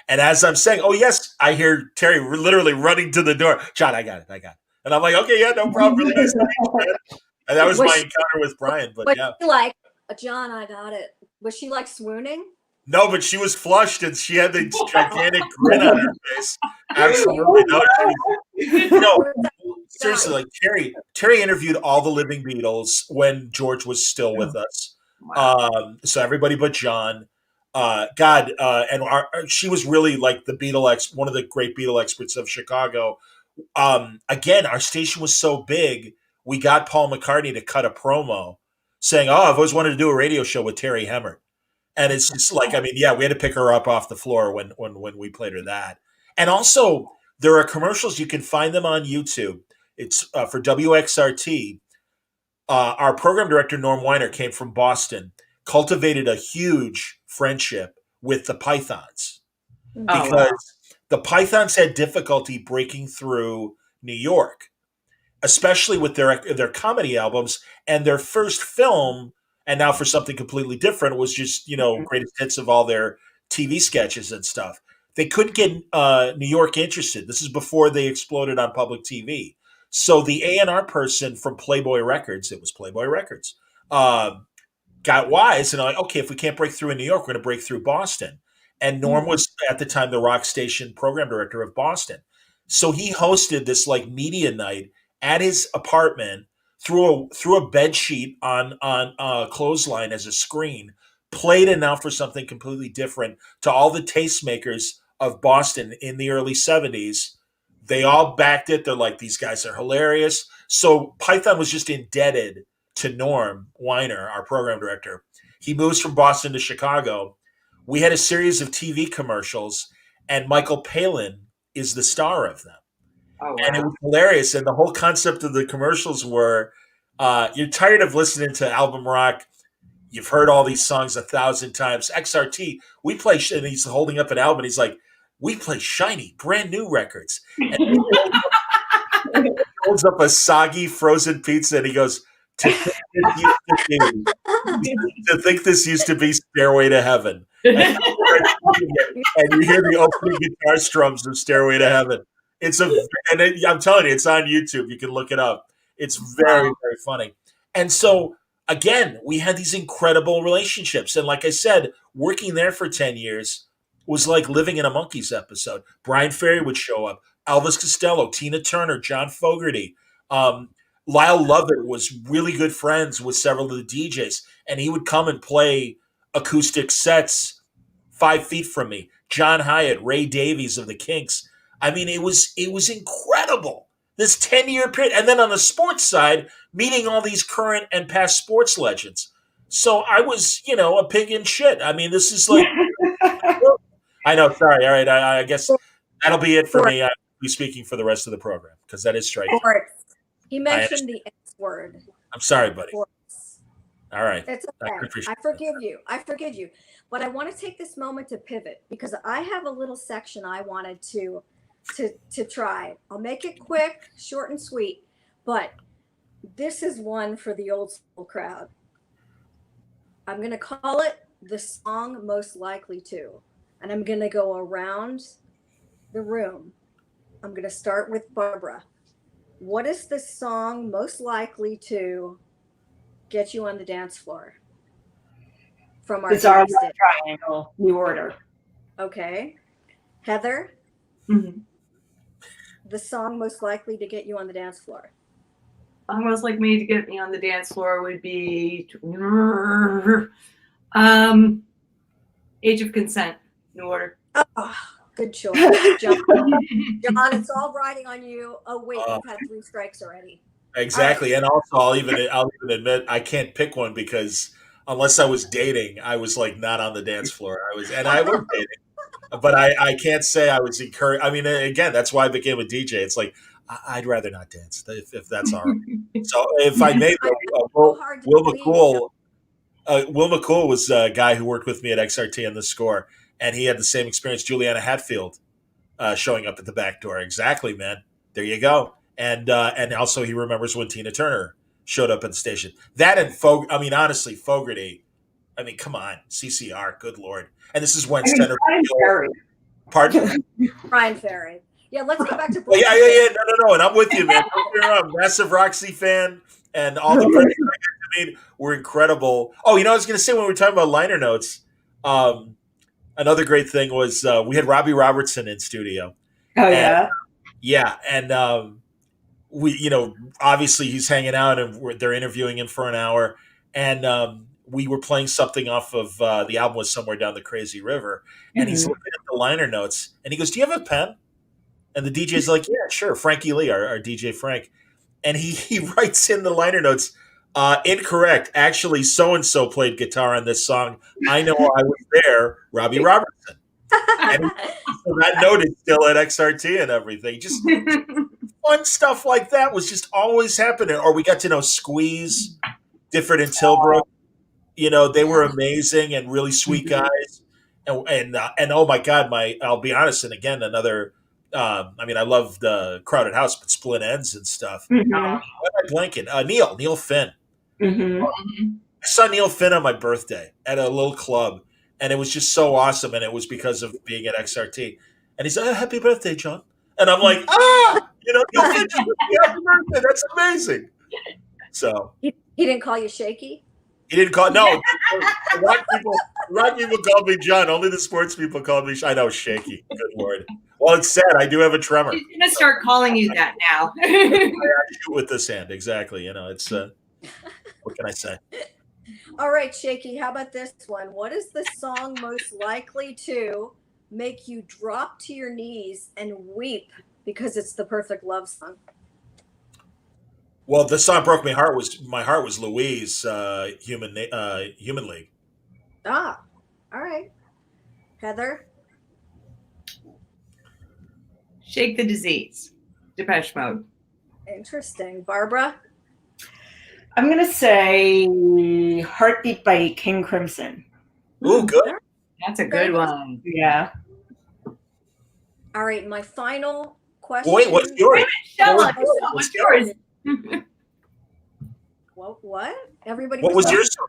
[SPEAKER 3] And as I'm saying, "Oh yes," I hear Terry literally running to the door. "John, I got it. And I'm like, "Okay, yeah, no problem." Really nice to meet you, man. And that was my encounter with Brian. But yeah,
[SPEAKER 4] she like, "John, I got it." Was she like swooning?
[SPEAKER 3] No, but she was flushed and she had this gigantic grin on her face. Absolutely no. Seriously, like Terry interviewed all the living Beatles when George was still with us.
[SPEAKER 6] Wow.
[SPEAKER 3] So everybody but John. She was really like the one of the great Beatle experts of Chicago. Again, our station was so big, we got Paul McCartney to cut a promo saying, "Oh, I've always wanted to do a radio show with Terry Hemmert." And it's just like, we had to pick her up off the floor when we played her that. And also, there are commercials. You can find them on YouTube. It's for WXRT. Our program director, Norm Weiner, came from Boston, cultivated a huge friendship with the Pythons because the Pythons had difficulty breaking through New York, especially with their comedy albums. And their first film, and now for something completely different, was just, greatest hits of all their TV sketches and stuff. They couldn't get New York interested. This is before they exploded on public TV. So the A&R person from Playboy Records, it was Playboy Records, got wise and like, okay, if we can't break through in New York, we're going to break through Boston. And Norm was at the time the rock station program director of Boston. So he hosted this like media night at his apartment, threw a bed sheet on a clothesline as a screen, played it now for something completely different to all the tastemakers of Boston in the early 70s. They all backed it. They're like, these guys are hilarious. So Python was just indebted to Norm Weiner, our program director. He moves from Boston to Chicago. We had a series of TV commercials, and Michael Palin is the star of them.
[SPEAKER 6] Oh, wow.
[SPEAKER 3] And it was hilarious. And the whole concept of the commercials were, you're tired of listening to album rock. You've heard all these songs 1,000 times. XRT, we play, and he's holding up an album, and he's like, we play shiny, brand new records. And he holds up a soggy frozen pizza, and he goes, to think this used to be Stairway to Heaven. And you hear the opening guitar strums of Stairway to Heaven. I'm telling you, it's on YouTube. You can look it up. It's very, very funny. And so, again, we had these incredible relationships. And like I said, working there for 10 years was like living in a Monkees episode. Brian Ferry would show up. Elvis Costello, Tina Turner, John Fogerty. Lyle Lovett was really good friends with several of the DJs, and he would come and play acoustic sets 5 feet from me. John Hyatt, Ray Davies of the Kinks. I mean, it was incredible. This 10-year period, and then on the sports side, meeting all these current and past sports legends. So I was, a pig in shit. I mean, this is like, I know. Sorry. All right. I guess that'll be it for me. I'll be speaking for the rest of the program because that is striking.
[SPEAKER 4] He mentioned the S word.
[SPEAKER 3] I'm sorry, buddy.
[SPEAKER 4] Sports.
[SPEAKER 3] All right.
[SPEAKER 4] It's okay. I forgive you. But I want to take this moment to pivot because I have a little section I wanted to try. I'll make it quick, short and sweet, but this is one for the old school crowd. I'm going to call it the song most likely to, and I'm going to go around the room. I'm going to start with Barbara. What is the song most likely to get you on the dance floor? From our
[SPEAKER 5] Bizarre Love Triangle, New Order.
[SPEAKER 4] Okay. Heather?
[SPEAKER 6] Mm-hmm.
[SPEAKER 4] The song most likely to get you on the dance floor.
[SPEAKER 6] Most likely to get me on the dance floor would be Age of Consent, New Order.
[SPEAKER 4] Oh, good choice. John, it's all riding on you. Oh, wait, you've had 3 strikes already.
[SPEAKER 3] Exactly. Right. And also I'll even admit I can't pick one because unless I was dating, I was like not on the dance floor. I was dating. But I can't say I was encouraged. I mean, again, that's why I became a DJ. It's like, I'd rather not dance if that's all right. So if I may, Will McCool was a guy who worked with me at XRT on the score, and he had the same experience. Juliana Hatfield showing up at the back door. Exactly, man. There you go. And also he remembers when Tina Turner showed up at the station. That and honestly, Fogerty. I mean, come on, CCR. Good Lord. And this is when Senator. Pardon?
[SPEAKER 4] Brian Ferry. Yeah, let's go back to.
[SPEAKER 3] Well, yeah. No. And I'm with you, man. I'm a massive Roxy fan, and all the friends I made were incredible. Oh, I was going to say when we were talking about liner notes, another great thing was we had Robbie Robertson in studio.
[SPEAKER 5] Oh yeah.
[SPEAKER 3] Yeah, and we, obviously he's hanging out, and they're interviewing him for an hour, and we were playing something off of the album was Somewhere Down the Crazy River, and he's looking at the liner notes, and he goes, "Do you have a pen?" And the DJ's like, "Yeah, sure." Frankie Lee, our DJ Frank, and he writes in the liner notes, "Incorrect. Actually, so and so played guitar on this song. I know I was there, Robbie Robertson." And so that note is still at XRT and everything. Just fun stuff like that was just always happening. Or we got to know Squeeze, Difford and Tilbrook. They were amazing and really sweet guys. And oh my God, I'll be honest. And again, another. I love the Crowded House, but Split Ends and stuff.
[SPEAKER 5] Mm-hmm.
[SPEAKER 3] Why am I blanking? Neil Finn.
[SPEAKER 5] Mm-hmm.
[SPEAKER 3] I saw Neil Finn on my birthday at a little club, and it was just so awesome. And it was because of being at XRT. And he said, "Oh, happy birthday, John." And I'm like, Neil Finn, happy birthday. That's amazing. So
[SPEAKER 4] he didn't call you Shaky?
[SPEAKER 3] He didn't call. No, rock people called me John. Only the sports people called me. I know, Shaky. Good Lord. Well, it's sad. I do have a tremor.
[SPEAKER 6] He's gonna start calling you that now.
[SPEAKER 3] I shoot with this hand. Exactly. It's. What can I say?
[SPEAKER 4] All right, Shaky. How about this one? What is the song most likely to make you drop to your knees and weep because it's the perfect love song?
[SPEAKER 3] Well, the song broke my heart was Louise, Human League.
[SPEAKER 4] Ah, all right. Heather?
[SPEAKER 6] Shake the Disease, Depeche Mode.
[SPEAKER 4] Interesting. Barbara?
[SPEAKER 5] I'm going to say Heartbeat by King Crimson.
[SPEAKER 3] Ooh, good.
[SPEAKER 6] That's a good one.
[SPEAKER 5] Yeah.
[SPEAKER 4] All right, my final question.
[SPEAKER 3] Wait, what's yours?
[SPEAKER 6] What's yours?
[SPEAKER 4] What? Everybody.
[SPEAKER 3] What was your song?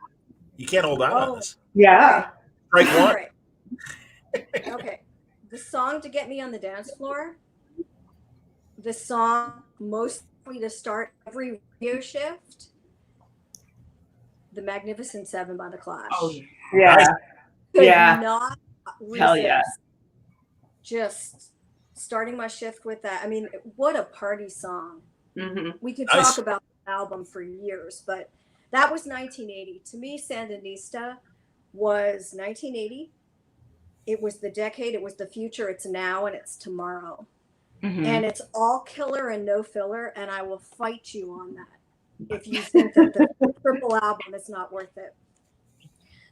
[SPEAKER 3] You can't hold on this.
[SPEAKER 5] Yeah.
[SPEAKER 3] Strike one.
[SPEAKER 4] Right. Okay. The song to get me on the dance floor. The song most likely to start every radio shift. The Magnificent Seven by the Clash.
[SPEAKER 6] Oh
[SPEAKER 5] yeah.
[SPEAKER 4] Could
[SPEAKER 5] Yeah.
[SPEAKER 4] not resist.
[SPEAKER 5] Hell yeah.
[SPEAKER 4] Just starting my shift with that. I mean, what a party song.
[SPEAKER 6] Mhm.
[SPEAKER 4] We could
[SPEAKER 3] Nice.
[SPEAKER 4] talk about the album for years, but that was 1980. To me, Sandinista was 1980. It was the decade, it was the future, it's now, and it's tomorrow.
[SPEAKER 5] Mhm.
[SPEAKER 4] And it's all killer and no filler, and I will fight you on that if you think that the triple album is not worth it.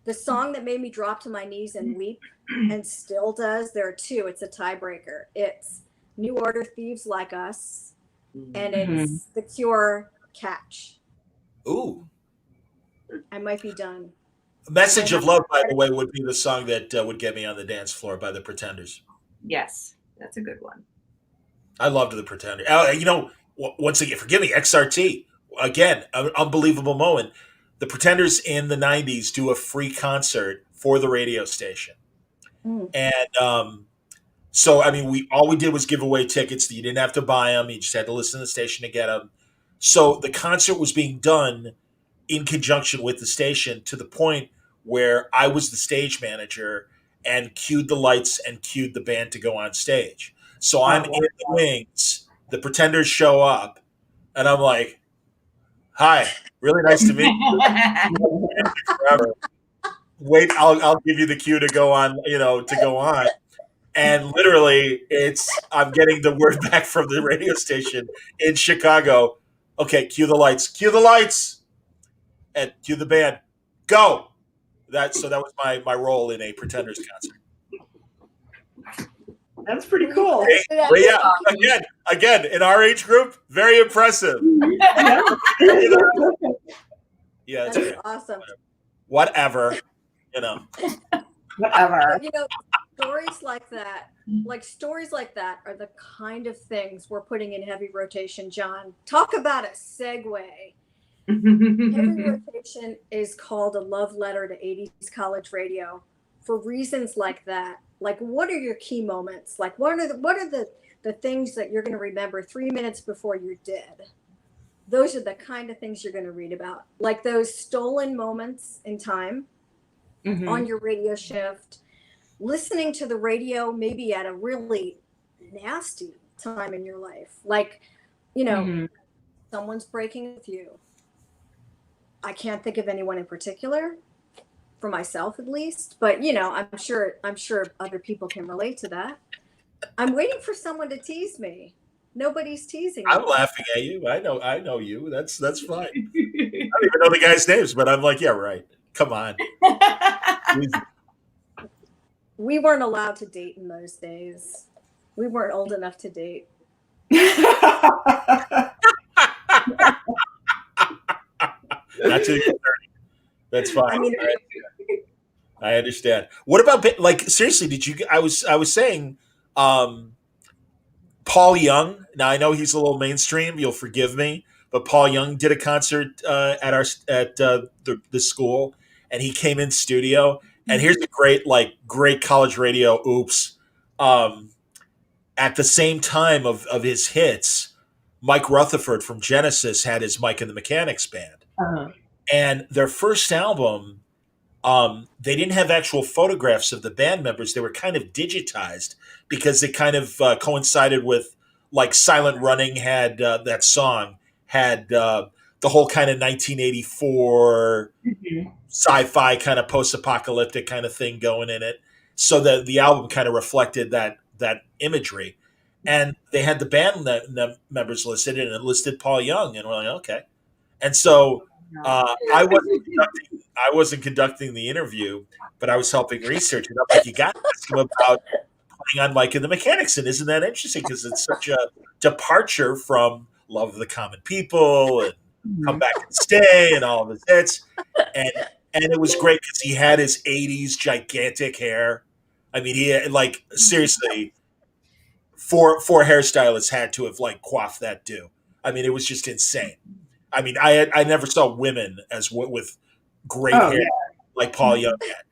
[SPEAKER 4] The song that made me drop to my knees and weep, and still does, there are two. It's a tiebreaker. It's New Order, Thieves Like Us, and it's The Cure, Catch.
[SPEAKER 3] Ooh.
[SPEAKER 4] I might be done.
[SPEAKER 3] Message of Love, by the way, would be the song that would get me on the dance floor by the Pretenders.
[SPEAKER 6] Yes, that's a good one.
[SPEAKER 3] I loved the Pretenders. You know, once again, forgive me, XRT. Again, an unbelievable moment. The Pretenders in the 90s do a free concert for the radio station. And so, I mean, all we did was give away tickets. You didn't have to buy them. You just had to listen to the station to get them. So the concert was being done in conjunction with the station to the point where I was the stage manager and cued the lights and cued the band to go on stage. So I'm in the wings. The Pretenders show up, and I'm like, "Hi, really nice to meet you. Forever. Wait, I'll give you the cue to go on. To go on." And literally, I'm getting the word back from the radio station in Chicago. Okay, cue the lights. Cue the lights. And cue the band. Go. That was my role in a Pretenders concert.
[SPEAKER 5] That's pretty cool.
[SPEAKER 3] But yeah, again, in our age group, very impressive. Yeah,
[SPEAKER 4] that's awesome.
[SPEAKER 3] Whatever.
[SPEAKER 5] Whatever.
[SPEAKER 4] Stories like that, are the kind of things we're putting in heavy rotation, John. Talk about a segue. Heavy rotation is called a love letter to 80s college radio for reasons like that. Like, what are your key moments? Like, what are the things that you're going to remember 3 minutes before you're dead? Those are the kind of things you're going to read about. Like those stolen moments in time on your radio shift, listening to the radio maybe at a really nasty time in your life. Like, someone's breaking with you. I can't think of anyone in particular, for myself at least, but I'm sure other people can relate to that. I'm waiting for someone to tease me. Nobody's teasing me.
[SPEAKER 3] I'm laughing at you. I know you. That's fine. I don't even know the guys' names, but I'm like, yeah, right. Come on.
[SPEAKER 4] We weren't allowed to date in those days. We weren't old enough to date.
[SPEAKER 3] Not to 30. That's fine. I understand. What about seriously? Did you? I was saying, Paul Young. Now I know he's a little mainstream. You'll forgive me, but Paul Young did a concert at the school, and he came in studio. And here's a great college radio. Oops. At the same time of his hits, Mike Rutherford from Genesis had his Mike and the Mechanics band. And their first album, they didn't have actual photographs of the band members. They were kind of digitized because it kind of coincided with Silent Running had that song had the whole kind of 1984 sci-fi kind of post-apocalyptic kind of thing going in it. So the album kind of reflected that imagery. And they had the band members listed, and it listed Paul Young, and we're like, okay. And so I wasn't conducting the interview, but I was helping research. And I'm like, you got to ask him about playing on Mike and the Mechanics. And isn't that interesting? Because it's such a departure from Love of the Common People and Come Back and Stay and all of his hits. And it was great because he had his 80s gigantic hair. I mean, he had, seriously, four hairstylists had to have coiffed that dude. I mean, it was just insane. I mean, I never saw women with great hair like Paul Young had.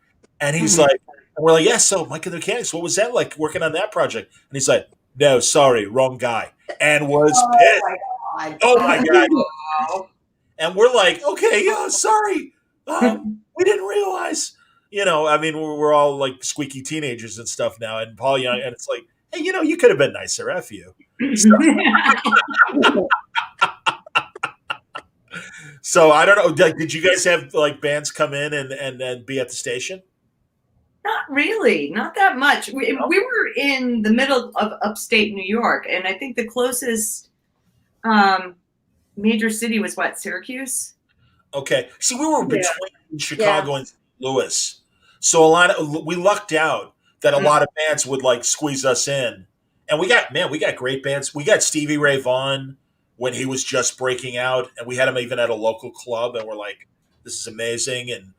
[SPEAKER 3] And he's like, and we're like, yeah, so Mike and the Mechanics, what was that like working on that project? And he's like, no, sorry, wrong guy. And was pissed. Oh my God. And we're like, okay, sorry. We didn't realize. I mean, we're all squeaky teenagers and stuff now. And Paul Young, and it's like, Hey, you could have been nicer. F you. So I don't know. Did you guys have like bands come in and be at the station?
[SPEAKER 6] Not really, not that much. We were in the middle of upstate New York, and I think the closest major city was what, Syracuse?
[SPEAKER 3] Okay. See, we were
[SPEAKER 6] Yeah.
[SPEAKER 3] between Chicago and St. Louis, so we lucked out that a lot of bands would like squeeze us in, and we got great bands. We got Stevie Ray Vaughan when he was just breaking out, and we had him even at a local club, and we're like, this is amazing. And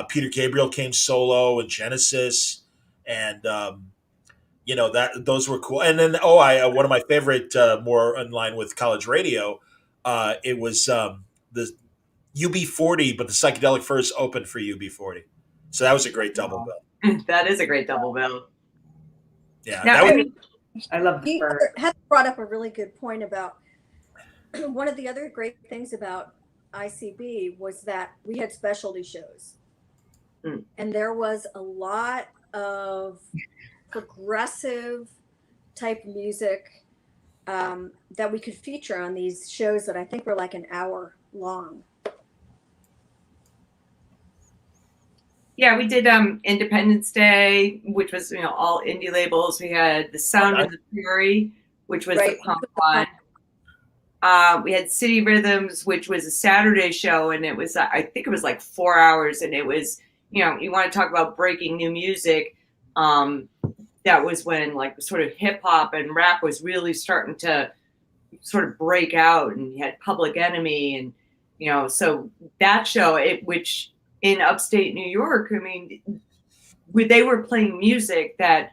[SPEAKER 3] Peter Gabriel came solo, and Genesis, and that those were cool. And then I one of my favorite, more in line with college radio, it was the UB40, but the Psychedelic Furs opened for UB40. So that was a great double bill.
[SPEAKER 6] That is a great double bill.
[SPEAKER 3] Yeah,
[SPEAKER 6] Now,
[SPEAKER 3] that was,
[SPEAKER 5] I love the bird.
[SPEAKER 4] Heather brought up a really good point about one of the other great things about ICB was that we had specialty shows. And there was a lot of progressive type music that we could feature on these shows that I think were like an hour long.
[SPEAKER 6] Yeah, we did Independence Day, which was all indie labels. We had The Sound of the Fury, which was the punk one. We had City Rhythms, which was a Saturday show, and it was I think it was like 4 hours, and it was you want to talk about breaking new music. That was when like sort of hip hop and rap was really starting to sort of break out, and you had Public Enemy, and so that show which in upstate New York, I mean, they were playing music that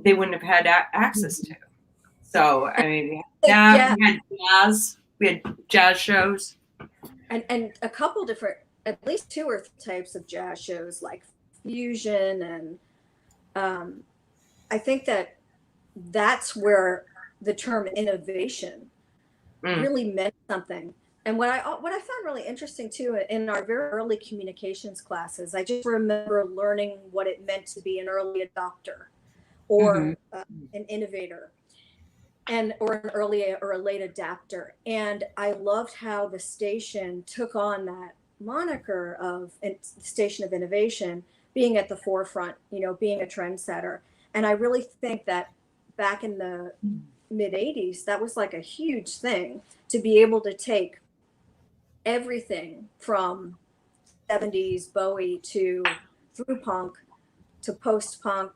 [SPEAKER 6] they wouldn't have had access to. So, I mean, we had jazz. We had jazz shows.
[SPEAKER 4] And a couple different, at least 2 or 3 types of jazz shows, like fusion. And I think that's where the term innovation really meant something. And what I found really interesting too, in our very early communications classes, I just remember learning what it meant to be an early adopter or an innovator, or an early or a late adapter. And I loved how the station took on that moniker of the station of innovation, being at the forefront, being a trendsetter. And I really think that back in the mid 80s, that was like a huge thing to be able to take everything from 70s Bowie through punk to post-punk,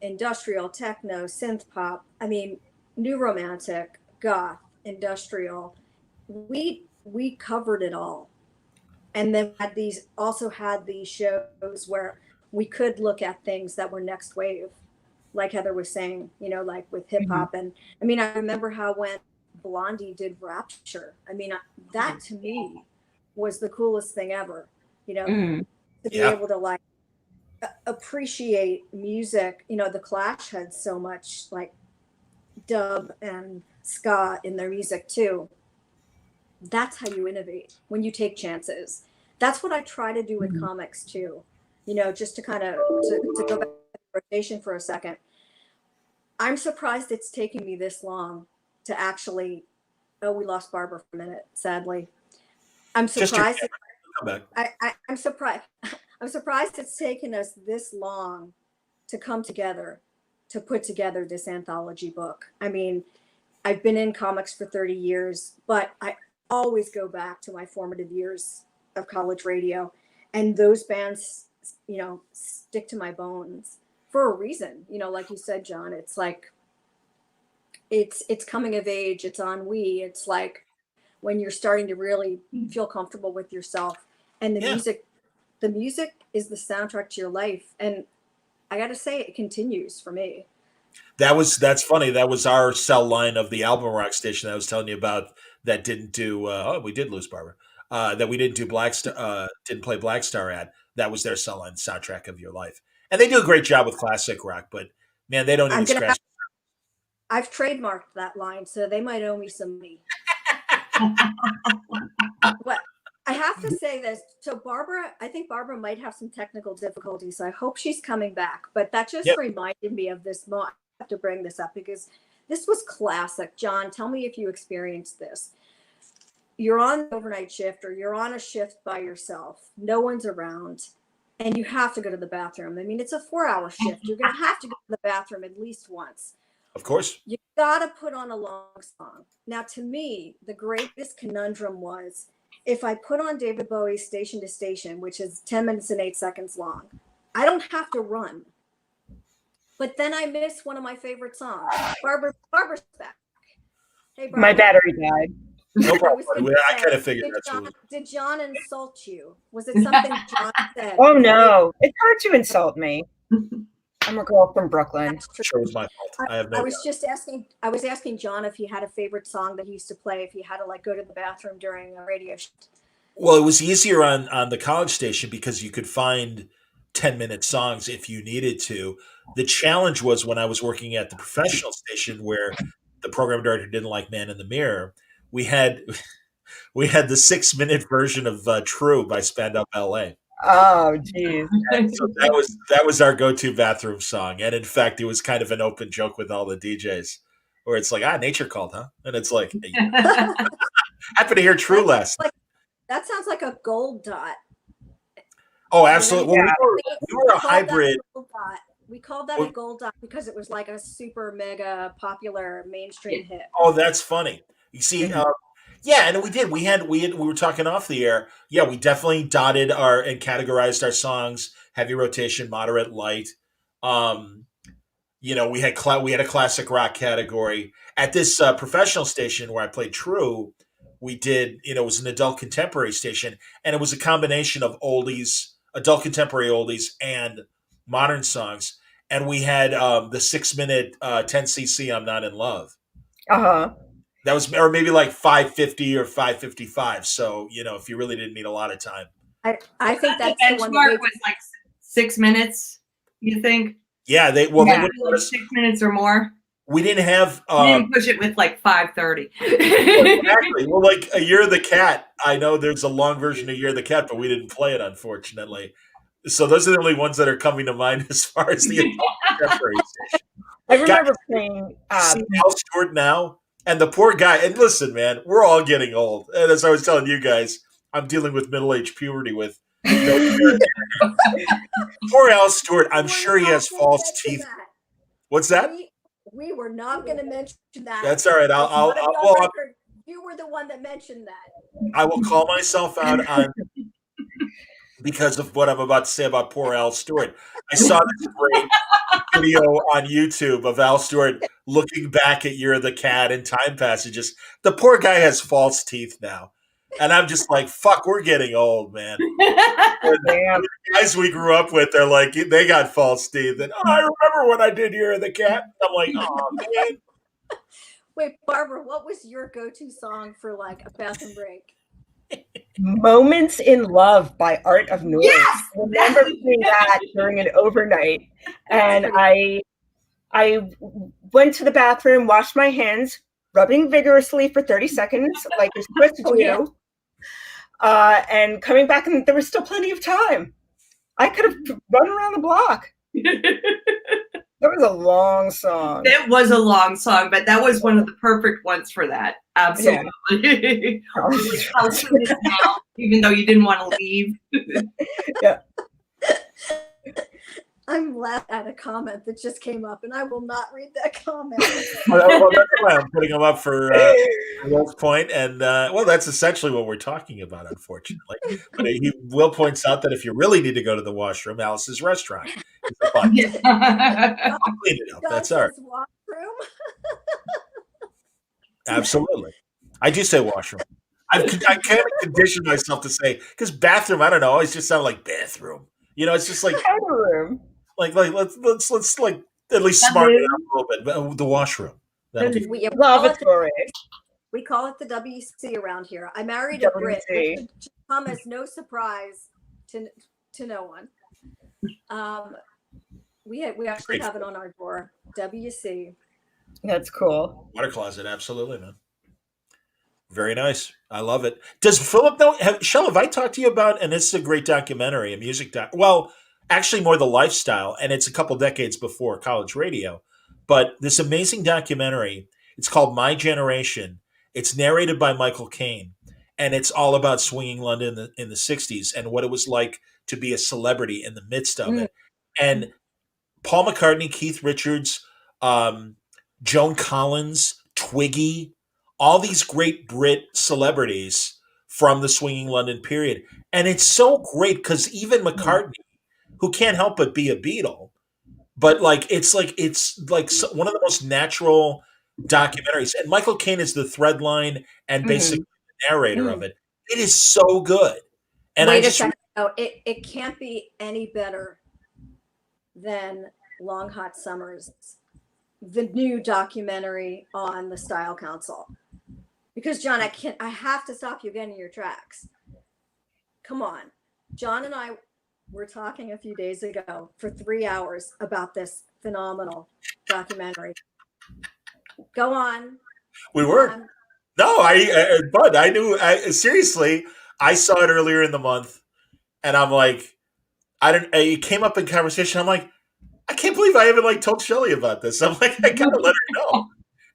[SPEAKER 4] industrial, techno, synth pop. I mean, new romantic, goth, industrial. We covered it all. And then had these shows where we could look at things that were next wave, like Heather was saying, like with hip hop. And I mean, I remember how when Blondie did Rapture, I mean, that to me was the coolest thing ever, to be able to like appreciate music. The Clash had so much like dub and ska in their music too. That's how you innovate, when you take chances. That's what I try to do with comics too, just to kind of to go back to the rotation for a second. I'm surprised it's taking me this long to actually, we lost Barbara for a minute, sadly. I'm surprised. I'm surprised. I'm surprised it's taken us this long to come together, to put together this anthology book. I mean, I've been in comics for 30 years, but I always go back to my formative years of college radio. And those bands, stick to my bones for a reason. Like you said, John, it's like, it's coming of age, it's ennui. It's like when you're starting to really feel comfortable with yourself, and the music is the soundtrack to your life. And I got to say, it continues for me.
[SPEAKER 3] That's funny. That was our cell line of the album rock station that I was telling you about that didn't do, we did lose Barbara, that we didn't do didn't play Black Star ad. That was their cell line, soundtrack of your life. And they do a great job with classic rock, but man, they don't even scratch.
[SPEAKER 4] I've trademarked that line, so they might owe me some money. What I have to say this. So I think Barbara might have some technical difficulties, so I hope she's coming back. But that just reminded me of this moment. I have to bring this up because this was classic. John, tell me if you experienced this. You're on an overnight shift or you're on a shift by yourself. No one's around and you have to go to the bathroom. I mean, it's a 4-hour shift. You're going to have to go to the bathroom at least once.
[SPEAKER 3] Of course.
[SPEAKER 4] You got to put on a long song. Now, to me, the greatest conundrum was if I put on David Bowie's Station to Station, which is 10 minutes and 8 seconds long, I don't have to run. But then I miss one of my favorite songs. Barbara's back. Hey, Barbara.
[SPEAKER 5] My battery died.
[SPEAKER 3] No problem. I kind of figured that's what.
[SPEAKER 4] Did John insult you? Was it something John said?
[SPEAKER 5] Oh no, it's hard to insult me. I'm a girl from Brooklyn.
[SPEAKER 3] Sure, it was my fault.
[SPEAKER 4] I was asking John if he had a favorite song that he used to play if he had to like go to the bathroom during a radio shift.
[SPEAKER 3] Well, it was easier on the college station because you could find 10-minute songs if you needed to. The challenge was when I was working at the professional station where the program director didn't like Man in the Mirror. We had the 6-minute version of True by Spandau Ballet.
[SPEAKER 5] Oh, geez.
[SPEAKER 3] So that was our go-to bathroom song. And in fact, it was kind of an open joke with all the DJs where it's like, nature called, huh? And it's like, hey, happened to hear True last night.
[SPEAKER 4] That sounds like a gold dot.
[SPEAKER 3] Oh, absolutely.
[SPEAKER 4] Yeah.
[SPEAKER 3] Well, we were a hybrid.
[SPEAKER 4] We called that a gold dot because it was like a super mega popular mainstream hit.
[SPEAKER 3] Oh, that's funny. You see, yeah, and we did. We were talking off the air. Yeah, we definitely dotted and categorized our songs: heavy rotation, moderate, light. We had a classic rock category at this professional station where I played True. We did, it was an adult contemporary station, and it was a combination of oldies, adult contemporary oldies, and modern songs. And we had the 6-minute 10cc "I'm Not in Love." That was, or maybe like 5:50 or 5:55. So, if you really didn't need a lot of time.
[SPEAKER 4] I think that's
[SPEAKER 6] the
[SPEAKER 4] the one
[SPEAKER 6] benchmark was like 6 minutes, you think?
[SPEAKER 3] Yeah, they would
[SPEAKER 6] like 6 minutes or more.
[SPEAKER 3] We didn't have
[SPEAKER 6] we didn't push it with like 5:30.
[SPEAKER 3] Exactly. Well, like A Year of the Cat. I know there's a long version of Year of the Cat, but we didn't play it, unfortunately. So those are the only ones that are coming to mind as far as the contemporary station.
[SPEAKER 5] I remember playing
[SPEAKER 3] Al Stewart now. And the poor guy, and listen, man, we're all getting old. And as I was telling you guys, I'm dealing with middle-aged puberty with poor Al Stewart. I'm sure he has false teeth. What's that?
[SPEAKER 4] We were not going to mention that.
[SPEAKER 3] That's all right.
[SPEAKER 4] You were the one that mentioned that.
[SPEAKER 3] I will call myself out on because of what I'm about to say about poor Al Stewart. I saw this great video on YouTube of Al Stewart looking back at Year of the Cat and time passages. The poor guy has false teeth now. And I'm just like, fuck, we're getting old, man. The guys we grew up with, they're like, they got false teeth. And I remember when I did Year of the Cat. I'm like, oh, man.
[SPEAKER 4] Wait, Barbara, what was your go-to song for like a bathroom break?
[SPEAKER 5] Moments in Love by Art of Noise.
[SPEAKER 6] Yes!
[SPEAKER 5] I remember playing that during an overnight. And I went to the bathroom, washed my hands, rubbing vigorously for 30 seconds, like you're supposed to do. And coming back, and there was still plenty of time. I could have run around the block. That was a long song.
[SPEAKER 6] It was a long song, but that was one of the perfect ones for that. Absolutely. Yeah. Even though you didn't want to leave.
[SPEAKER 5] Yeah.
[SPEAKER 4] I'm laughing at a comment that just came up, and I will not read that comment.
[SPEAKER 3] Well, that's why I'm putting them up for Will's point, and that's essentially what we're talking about, unfortunately. But Will points out that if you really need to go to the washroom, Alice's Restaurant is a fun. I'll clean it up. That's all right.
[SPEAKER 4] Washroom?
[SPEAKER 3] Absolutely. I do say washroom. I kind of conditioned myself to say, because bathroom, I don't know, always just sound like bathroom. It's just like
[SPEAKER 5] Bathroom.
[SPEAKER 3] Like let's like at least smarten it up a little bit. But the washroom.
[SPEAKER 5] Lavatory.
[SPEAKER 4] We call it the WC around here. I married a Brit, which should come as no surprise to no one. We actually have it on our door. WC.
[SPEAKER 5] That's cool.
[SPEAKER 3] Water closet, absolutely, man. Very nice. I love it. Does Philip know? Shelly, have I talked to you about? And this is a great documentary, a music doc. Well, actually, more the lifestyle, and it's a couple decades before college radio. but this amazing documentary. It's called My Generation. It's narrated by Michael Caine, and it's all about swinging London in the 60s and what it was like to be a celebrity in the midst of
[SPEAKER 4] Mm.
[SPEAKER 3] it. And Paul McCartney, Keith Richards, Joan Collins, Twiggy, all these great Brit celebrities from the swinging London period. And it's so great because even McCartney, who can't help but be a Beatle, but one of the most natural documentaries. And Michael Caine is the thread line and basically the narrator of it. It is so good. And
[SPEAKER 4] Wait a second. Oh, it can't be any better than Long Hot Summers, the new documentary on the Style Council. Because John, I have to stop you again in your tracks. Come on. John and I were talking a few days ago for 3 hours about this phenomenal documentary. Go on.
[SPEAKER 3] We were. No, Bud, I knew. Seriously, I saw it earlier in the month, and I'm like, it came up in conversation. I'm like, I can't believe I haven't told Shelly about this. I'm like, I gotta let her know.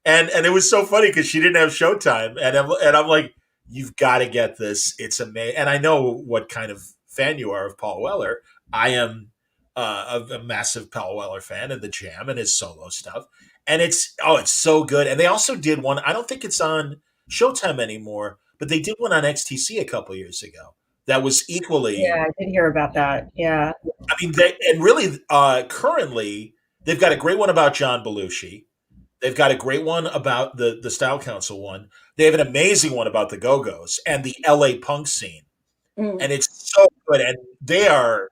[SPEAKER 3] And it was so funny because she didn't have Showtime, and I'm like, you've got to get this. It's amazing. And I know what kind of fan you are of Paul Weller. I am a massive Paul Weller fan of the Jam and his solo stuff. And it's so good. And they also did one. I don't think it's on Showtime anymore, but they did one on XTC a couple years ago. That was equally.
[SPEAKER 5] Yeah, I did hear about that. Yeah.
[SPEAKER 3] I mean, currently they've got a great one about John Belushi. They've got a great one about the Style Council one. They have an amazing one about the Go-Go's and the LA punk scene. And it's so good. And they are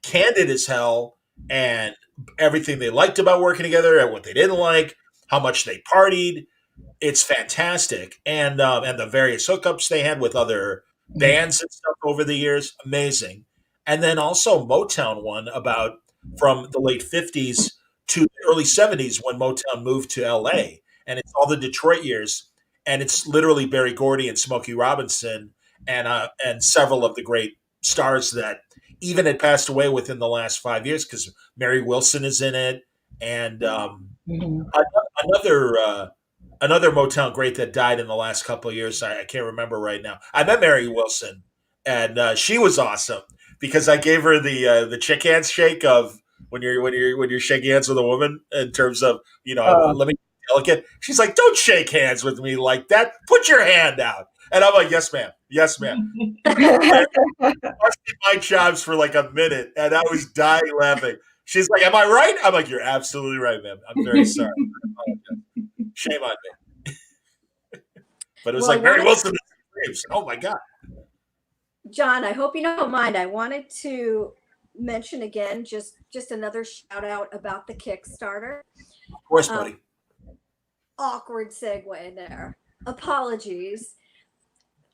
[SPEAKER 3] candid as hell, and everything they liked about working together and what they didn't like, how much they partied. It's fantastic. And the various hookups they had with other bands and stuff over the years, amazing. And then also Motown one about from the late 50s to the early 70s when Motown moved to LA. And it's all the Detroit years. And it's literally Berry Gordy and Smokey Robinson and several of the great stars that even had passed away within the last 5 years, because Mary Wilson is in it. And another Motown great that died in the last couple of years. I can't remember right now. I met Mary Wilson, and she was awesome because I gave her the chick hands shake of when you're shaking hands with a woman in terms of let me be delicate. She's like, don't shake hands with me like that. Put your hand out. And I'm like, yes, ma'am. Yes, ma'am. I busted my chops for like a minute, and I was dying laughing. She's like, am I right? I'm like, you're absolutely right, ma'am. I'm very sorry. Shame on me. But it was like Mary Wilson. Oh my God.
[SPEAKER 4] John, I hope you don't mind. I wanted to mention again, just another shout out about the Kickstarter.
[SPEAKER 3] Of course, buddy.
[SPEAKER 4] Awkward segue there. Apologies.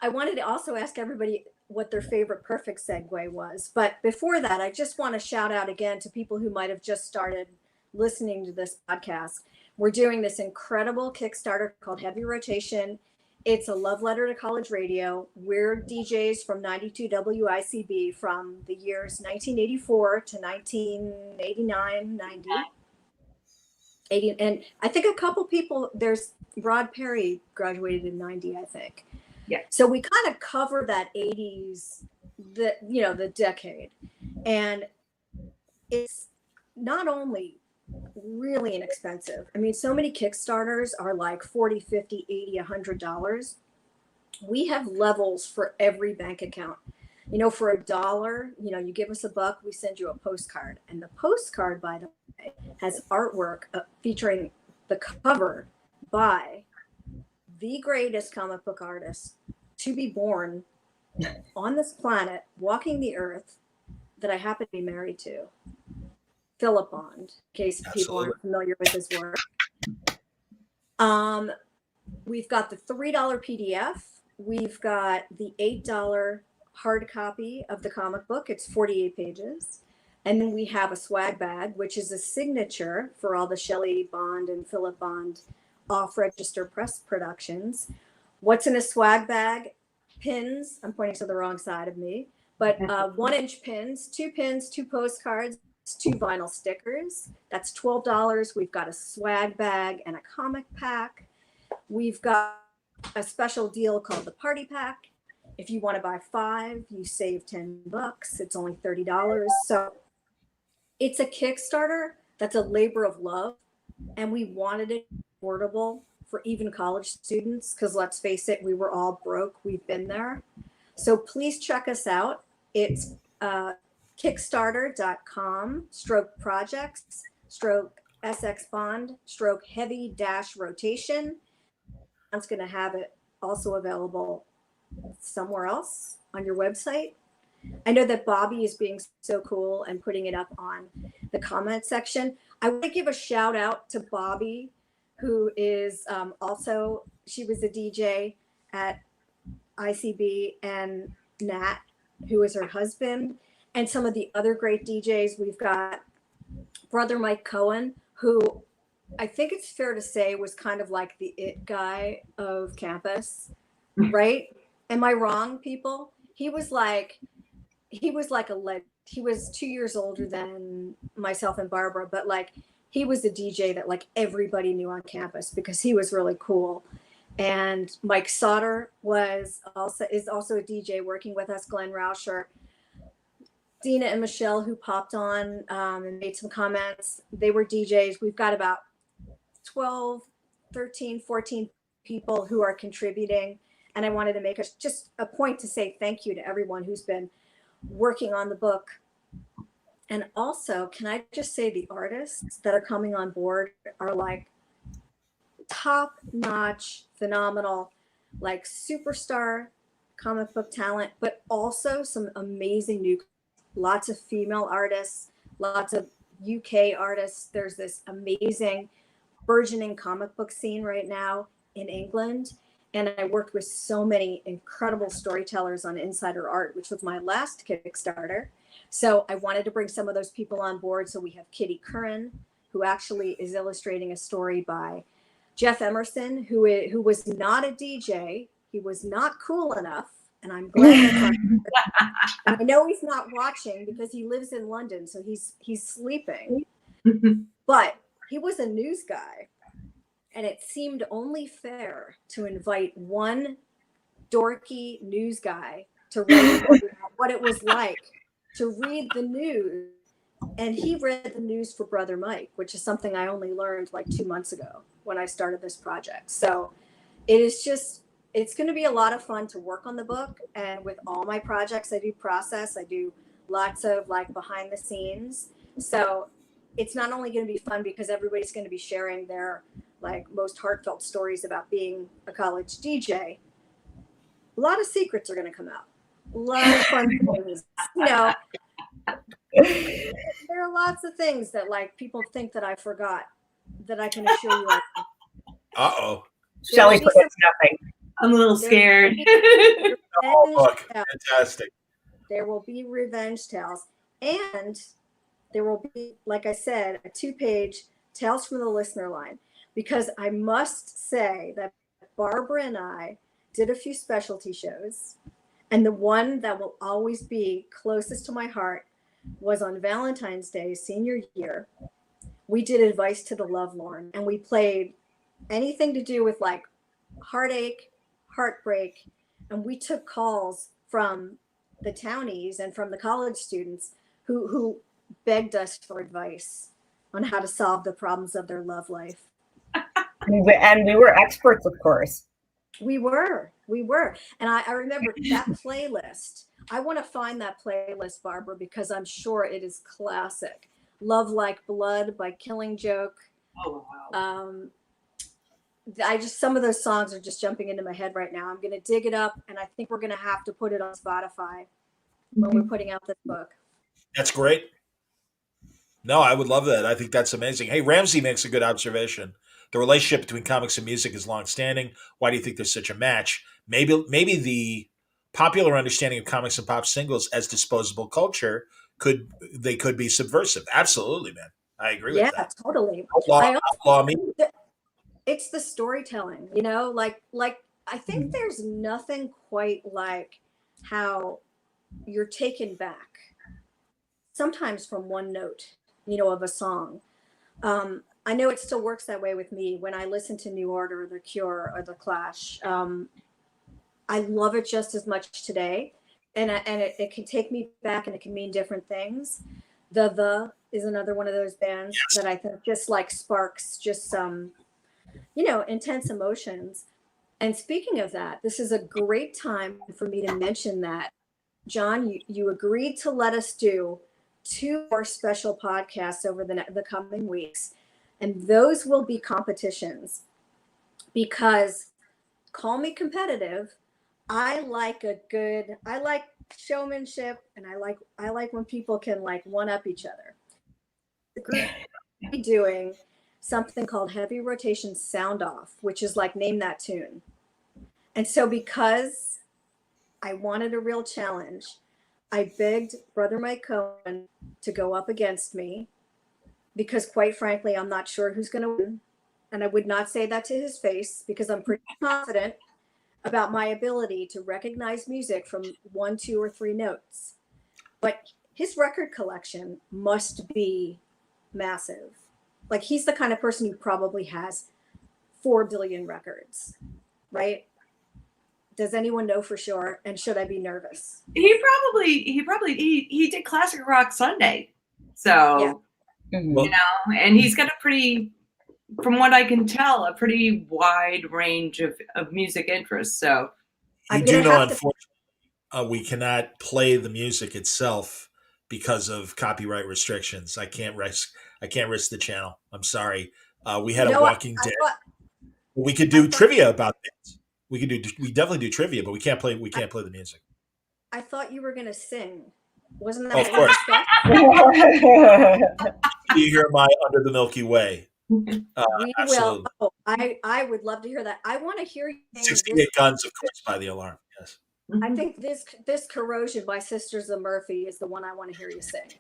[SPEAKER 4] I wanted to also ask everybody what their favorite perfect segue was. But before that, I just want to shout out again to people who might have just started listening to this podcast. We're doing this incredible Kickstarter called Heavy Rotation. It's a love letter to college radio. We're DJs from 92 WICB from the years 1984 to 1989, 90. 80, and I think a couple people, there's Rod Perry graduated in 90, I think.
[SPEAKER 6] Yeah.
[SPEAKER 4] So we kind of cover that 80s, the decade. And it's not only really inexpensive. I mean, so many Kickstarters are like $40, $50, $80, $100. We have levels for every bank account. For $1, you give us $1, we send you a postcard. And the postcard, by the way, has artwork featuring the cover by the greatest comic book artist to be born on this planet, walking the earth, that I happen to be married to. Philip Bond, in case people aren't familiar with his work. We've got the $3 PDF. We've got the $8 hard copy of the comic book. It's 48 pages. And then we have a swag bag, which is a signature for all the Shelly Bond and Philip Bond off-register press productions. What's in a swag bag? Pins. I'm pointing to the wrong side of me. But 1-inch pins, 2 postcards, 2 vinyl stickers. That's $12. We've got a swag bag and a comic pack. We've got a special deal called the Party Pack. If you want to buy 5, you save $10. It's only $30. So it's a Kickstarter that's a labor of love. And we wanted it affordable for even college students, because let's face it, we were all broke. We've been there. So please check us out. It's kickstarter.com/projects/SX Bond/heavy-rotation. I'm going to have it also available somewhere else on your website. I know that Bobby is being so cool and putting it up on the comment section. I want to give a shout out to Bobby, who is also, she was a DJ at ICB, and Nat, who is her husband, and some of the other great DJs. We've got Brother Mike Cohen, who I think it's fair to say was kind of like the it guy of campus, right? Am I wrong, people? He was like a legend. He was 2 years older than myself and Barbara, but like he was a DJ that like everybody knew on campus because he was really cool. And Mike Sauter is also a DJ working with us. Glenn Rauscher, Dina and Michelle, who popped on and made some comments. They were DJs. We've got about 12, 13, 14 people who are contributing. And I wanted to make just a point to say thank you to everyone who's been working on the book. And also, can I just say the artists that are coming on board are like top-notch, phenomenal, like superstar comic book talent, but also some amazing new, lots of female artists, lots of UK artists. There's this amazing burgeoning comic book scene right now in England. And I worked with so many incredible storytellers on Insider Art, which was my last Kickstarter. So I wanted to bring some of those people on board. So we have Kitty Curran, who actually is illustrating a story by Jeff Emerson, who was not a DJ. He was not cool enough. And I'm glad that's on. And I know he's not watching because he lives in London, so he's sleeping. But he was a news guy. And it seemed only fair to invite one dorky news guy to write about what it was like to read the news. And he read the news for Brother Mike, which is something I only learned like 2 months ago when I started this project. So it's going to be a lot of fun to work on the book. And with all my projects, I do process, I do lots of like behind the scenes. So it's not only going to be fun because everybody's going to be sharing their like most heartfelt stories about being a college DJ. A lot of secrets are going to come out. A lot of fun things. You know, there are lots of things that like people think that I forgot that I can assure you.
[SPEAKER 3] Uh-oh.
[SPEAKER 5] Shelly forgets nothing.
[SPEAKER 6] I'm a little scared.
[SPEAKER 3] Oh, look, fantastic.
[SPEAKER 4] There will be revenge tales. And there will be, like I said, a 2-page Tales from the Listener line. Because I must say that Barbara and I did a few specialty shows. And the one that will always be closest to my heart was on Valentine's Day, senior year. We did Advice to the Lovelorn. And we played anything to do with like heartache, heartbreak. And we took calls from the townies and from the college students who begged us for advice on how to solve the problems of their love life.
[SPEAKER 5] And we were experts, of course.
[SPEAKER 4] We were. And I remember that playlist. I want to find that playlist, Barbara, because I'm sure it is classic. Love Like Blood by Killing Joke.
[SPEAKER 6] Oh, wow.
[SPEAKER 4] Some of those songs are just jumping into my head right now. I'm going to dig it up, and I think we're going to have to put it on Spotify when we're putting out this book.
[SPEAKER 3] That's great. No, I would love that. I think that's amazing. Hey, Ramsey makes a good observation. The relationship between comics and music is longstanding. Why do you think there's such a match? Maybe the popular understanding of comics and pop singles as disposable culture could be subversive. Absolutely, man. I agree with that.
[SPEAKER 4] Yeah, totally.
[SPEAKER 3] Outlaw me.
[SPEAKER 4] It's the storytelling, you know, like I think there's nothing quite like how you're taken back sometimes from one note, of a song. I know it still works that way with me when I listen to New Order, The Cure, or The Clash. I love it just as much today, and it can take me back, and it can mean different things. The is another one of those bands that I think just like sparks just some, intense emotions. And speaking of that, this is a great time for me to mention that, John, you agreed to let us do 2 more special podcasts over the coming weeks, and those will be competitions. Because, call me competitive, I like showmanship, and I like when people can like one up each other. The group will be doing something called heavy rotation sound off, which is like name that tune. And so, because I wanted a real challenge, I begged Brother Mike Cohen to go up against me, because quite frankly, I'm not sure who's going to win. And I would not say that to his face, because I'm pretty confident about my ability to recognize music from 1, 2, or 3 notes. But his record collection must be massive. Like, he's the kind of person who probably has 4 billion records, right? Does anyone know for sure? And should I be nervous?
[SPEAKER 6] He did Classic Rock Sunday. So, and he's got a pretty, from what I can tell, a pretty wide range of music interests. So
[SPEAKER 3] you do know, unfortunately, we cannot play the music itself because of copyright restrictions. I can't risk the channel. I'm sorry. We had a Walking Dead. We could do trivia about things. We definitely do trivia, but we can't play the music.
[SPEAKER 4] I thought you were going to sing. Wasn't that?
[SPEAKER 3] Of course. You hear my Under the Milky Way.
[SPEAKER 4] We will. Oh, I would love to hear that. I want to hear you sing
[SPEAKER 3] 68 Guns, of course, by The Alarm. Yes.
[SPEAKER 4] I think this Corrosion by Sisters of Murphy is the one I want to hear you sing.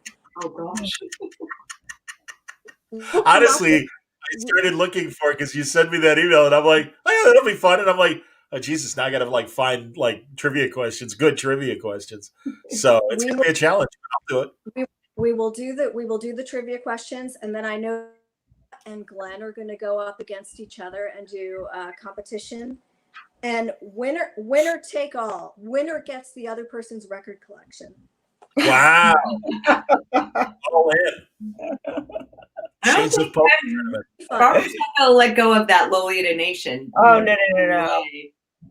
[SPEAKER 6] Oh gosh.
[SPEAKER 3] Honestly, I started looking for it because you sent me that email, and I'm like, oh yeah, that'll be fun. And I'm like, oh Jesus, now I got to find trivia questions, good trivia questions. So it's gonna be a challenge. I'll do it.
[SPEAKER 4] We will do the trivia questions, and then I know and Glenn are going to go up against each other and do a competition. And winner take all. Winner gets the other person's record collection.
[SPEAKER 3] Wow. All in. Shades of Poker tournament.
[SPEAKER 6] Robert's not going to let go of that Lolita Nation.
[SPEAKER 5] Oh, no.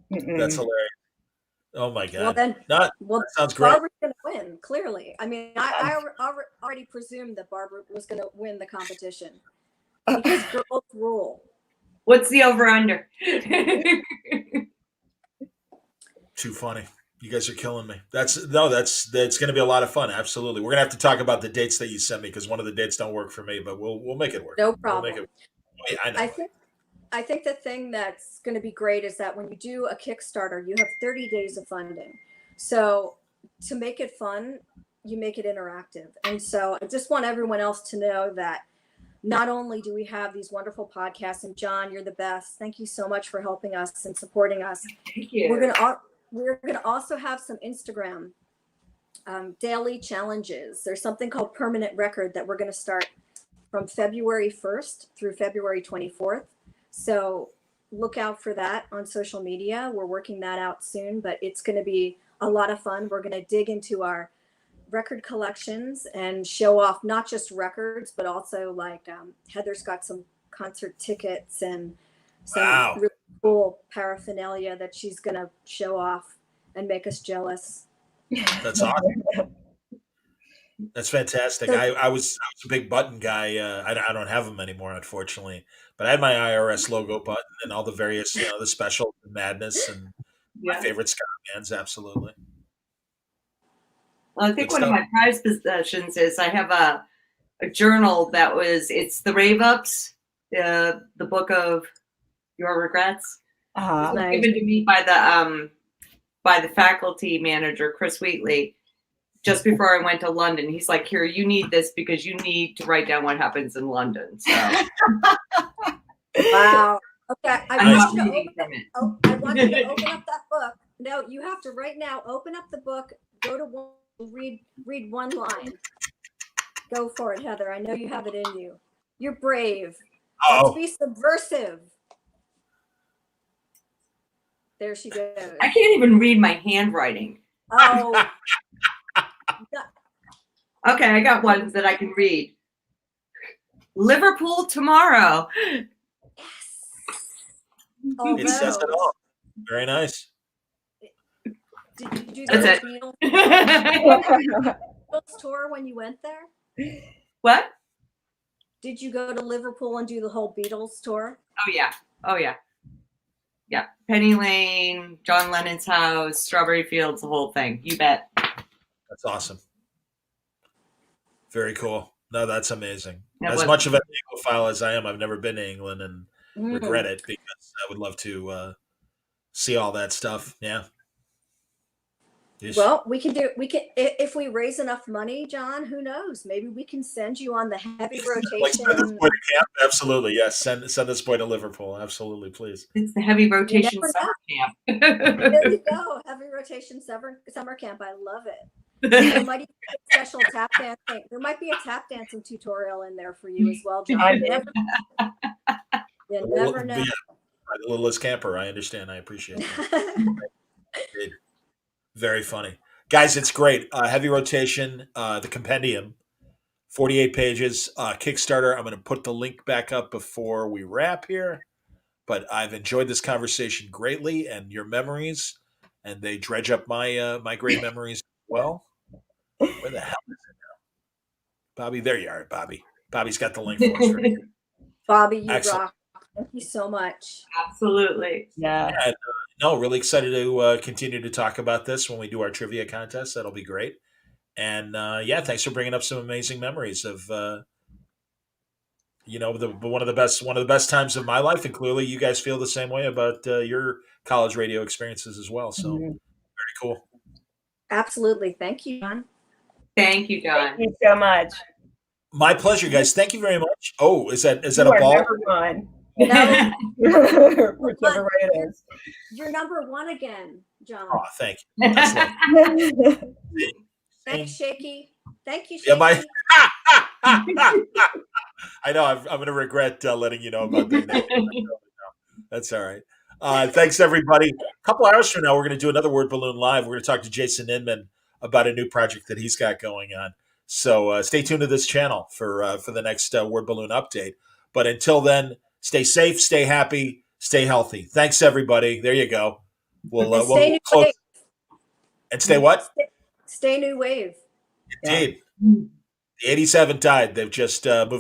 [SPEAKER 3] That's hilarious. Oh my God.
[SPEAKER 4] Well, then,
[SPEAKER 3] that sounds great.
[SPEAKER 4] Barbara's going to win, clearly. I mean, I already presumed that Barbara was going to win the competition. Because girls rule.
[SPEAKER 6] What's the over-under?
[SPEAKER 3] Too funny. You guys are killing me. That's going to be a lot of fun. Absolutely. We're going to have to talk about the dates that you sent me, because one of the dates don't work for me, but we'll make it work.
[SPEAKER 4] No problem.
[SPEAKER 3] We'll make it, I know.
[SPEAKER 4] I think the thing that's going to be great is that when you do a Kickstarter, you have 30 days of funding. So to make it fun, you make it interactive. And so I just want everyone else to know that not only do we have these wonderful podcasts, and John, you're the best. Thank you so much for helping us and supporting us.
[SPEAKER 6] Thank you.
[SPEAKER 4] We're gonna also have some Instagram daily challenges. There's something called Permanent Record that we're gonna start from February 1st through February 24th. So look out for that on social media. We're working that out soon, but it's gonna be a lot of fun. We're gonna dig into our record collections and show off not just records, but also Heather's got some concert tickets and some really cool paraphernalia that she's gonna show off and make us jealous.
[SPEAKER 3] That's awesome. That's fantastic. So, I was a big button guy. I don't have them anymore, unfortunately, but I had my IRS logo button and all the various, the special Madness and my favorite ska bands. Absolutely.
[SPEAKER 6] Well, I think one of my prized possessions is I have a journal it's the Rave Ups, the book of your regrets. It was given to me by the faculty manager, Chris Wheatley, just before I went to London. He's like, here, you need this because you need to write down what happens in London. So.
[SPEAKER 4] Wow. Okay. I want you to open up that book. No, you have to right now open up the book, go to one, read one line. Go for it, Heather. I know you have it in you. You're brave.
[SPEAKER 3] Oh.
[SPEAKER 4] Let's be subversive. There she goes.
[SPEAKER 6] I can't even read my handwriting.
[SPEAKER 4] Oh.
[SPEAKER 6] Okay, I got one that I can read. Liverpool tomorrow.
[SPEAKER 4] Yes.
[SPEAKER 3] It says it all. Very nice.
[SPEAKER 4] Did you do
[SPEAKER 6] That's
[SPEAKER 4] the
[SPEAKER 6] it.
[SPEAKER 4] Beatles tour when you went there?
[SPEAKER 6] What?
[SPEAKER 4] Did you go to Liverpool and do the whole Beatles tour?
[SPEAKER 6] Oh yeah. Yeah. Penny Lane, John Lennon's house, Strawberry Fields, the whole thing. You bet.
[SPEAKER 3] That's awesome. Very cool. No, that's amazing.
[SPEAKER 6] That
[SPEAKER 3] As
[SPEAKER 6] was-
[SPEAKER 3] much of an Anglophile as I am, I've never been to England and regret it because I would love to see all that stuff. Yeah. Yes.
[SPEAKER 4] Well, we can if we raise enough money, John, who knows? Maybe we can send you on the heavy
[SPEAKER 3] Like send this
[SPEAKER 4] rotation.
[SPEAKER 3] boy to camp? Absolutely. Yes. Send this boy to Liverpool. Absolutely, please.
[SPEAKER 6] It's the heavy rotation
[SPEAKER 4] never
[SPEAKER 6] summer camp.
[SPEAKER 4] There you go. Heavy rotation summer camp. I love it. There might even be a special tap dancing. There might be a tap dancing tutorial in there for you as well, John. You never know.
[SPEAKER 3] Yeah, the littlest camper. I understand. I appreciate that. Very funny. Guys, it's great. Heavy rotation, the compendium, 48 pages, Kickstarter. I'm going to put the link back up before we wrap here. But I've enjoyed this conversation greatly and your memories, and they dredge up my my great memories as well. Where the hell is it now? Bobby, there you are, Bobby. Bobby's got the link for us. Right?
[SPEAKER 4] Bobby, you
[SPEAKER 3] Excellent.
[SPEAKER 4] rock. Thank you so much.
[SPEAKER 6] Absolutely.
[SPEAKER 5] Yeah.
[SPEAKER 3] And, no, really excited to continue to talk about this when we do our trivia contest. That'll be great. And yeah, thanks for bringing up some amazing memories of one of the best times of my life, and clearly you guys feel the same way about your college radio experiences as well. So very cool.
[SPEAKER 4] Absolutely. Thank you, John.
[SPEAKER 6] Thank you, John.
[SPEAKER 5] Thank you so much.
[SPEAKER 3] My pleasure, guys. Thank you very much. Oh, is that
[SPEAKER 5] You
[SPEAKER 3] a
[SPEAKER 5] are
[SPEAKER 3] ball?
[SPEAKER 5] number one.
[SPEAKER 4] No,
[SPEAKER 5] Whichever way it is.
[SPEAKER 4] you're number one again, John.
[SPEAKER 3] Oh, thank you. That's lovely.
[SPEAKER 4] Thanks, Shaky. Thank you, Shaky.
[SPEAKER 3] Yeah, my. I know. I'm going to regret letting you know about that. That's all right. Thanks, everybody. A couple hours from now, we're going to do another Word Balloon Live. We're going to talk to Jason Inman about a new project that he's got going on. So stay tuned to this channel for the next Word Balloon update. But until then, stay safe, stay happy, stay healthy. Thanks, everybody. There you go. We'll close.
[SPEAKER 4] Wave.
[SPEAKER 3] And stay what?
[SPEAKER 4] Stay new wave.
[SPEAKER 3] Indeed. The 87 Tide. They've just moved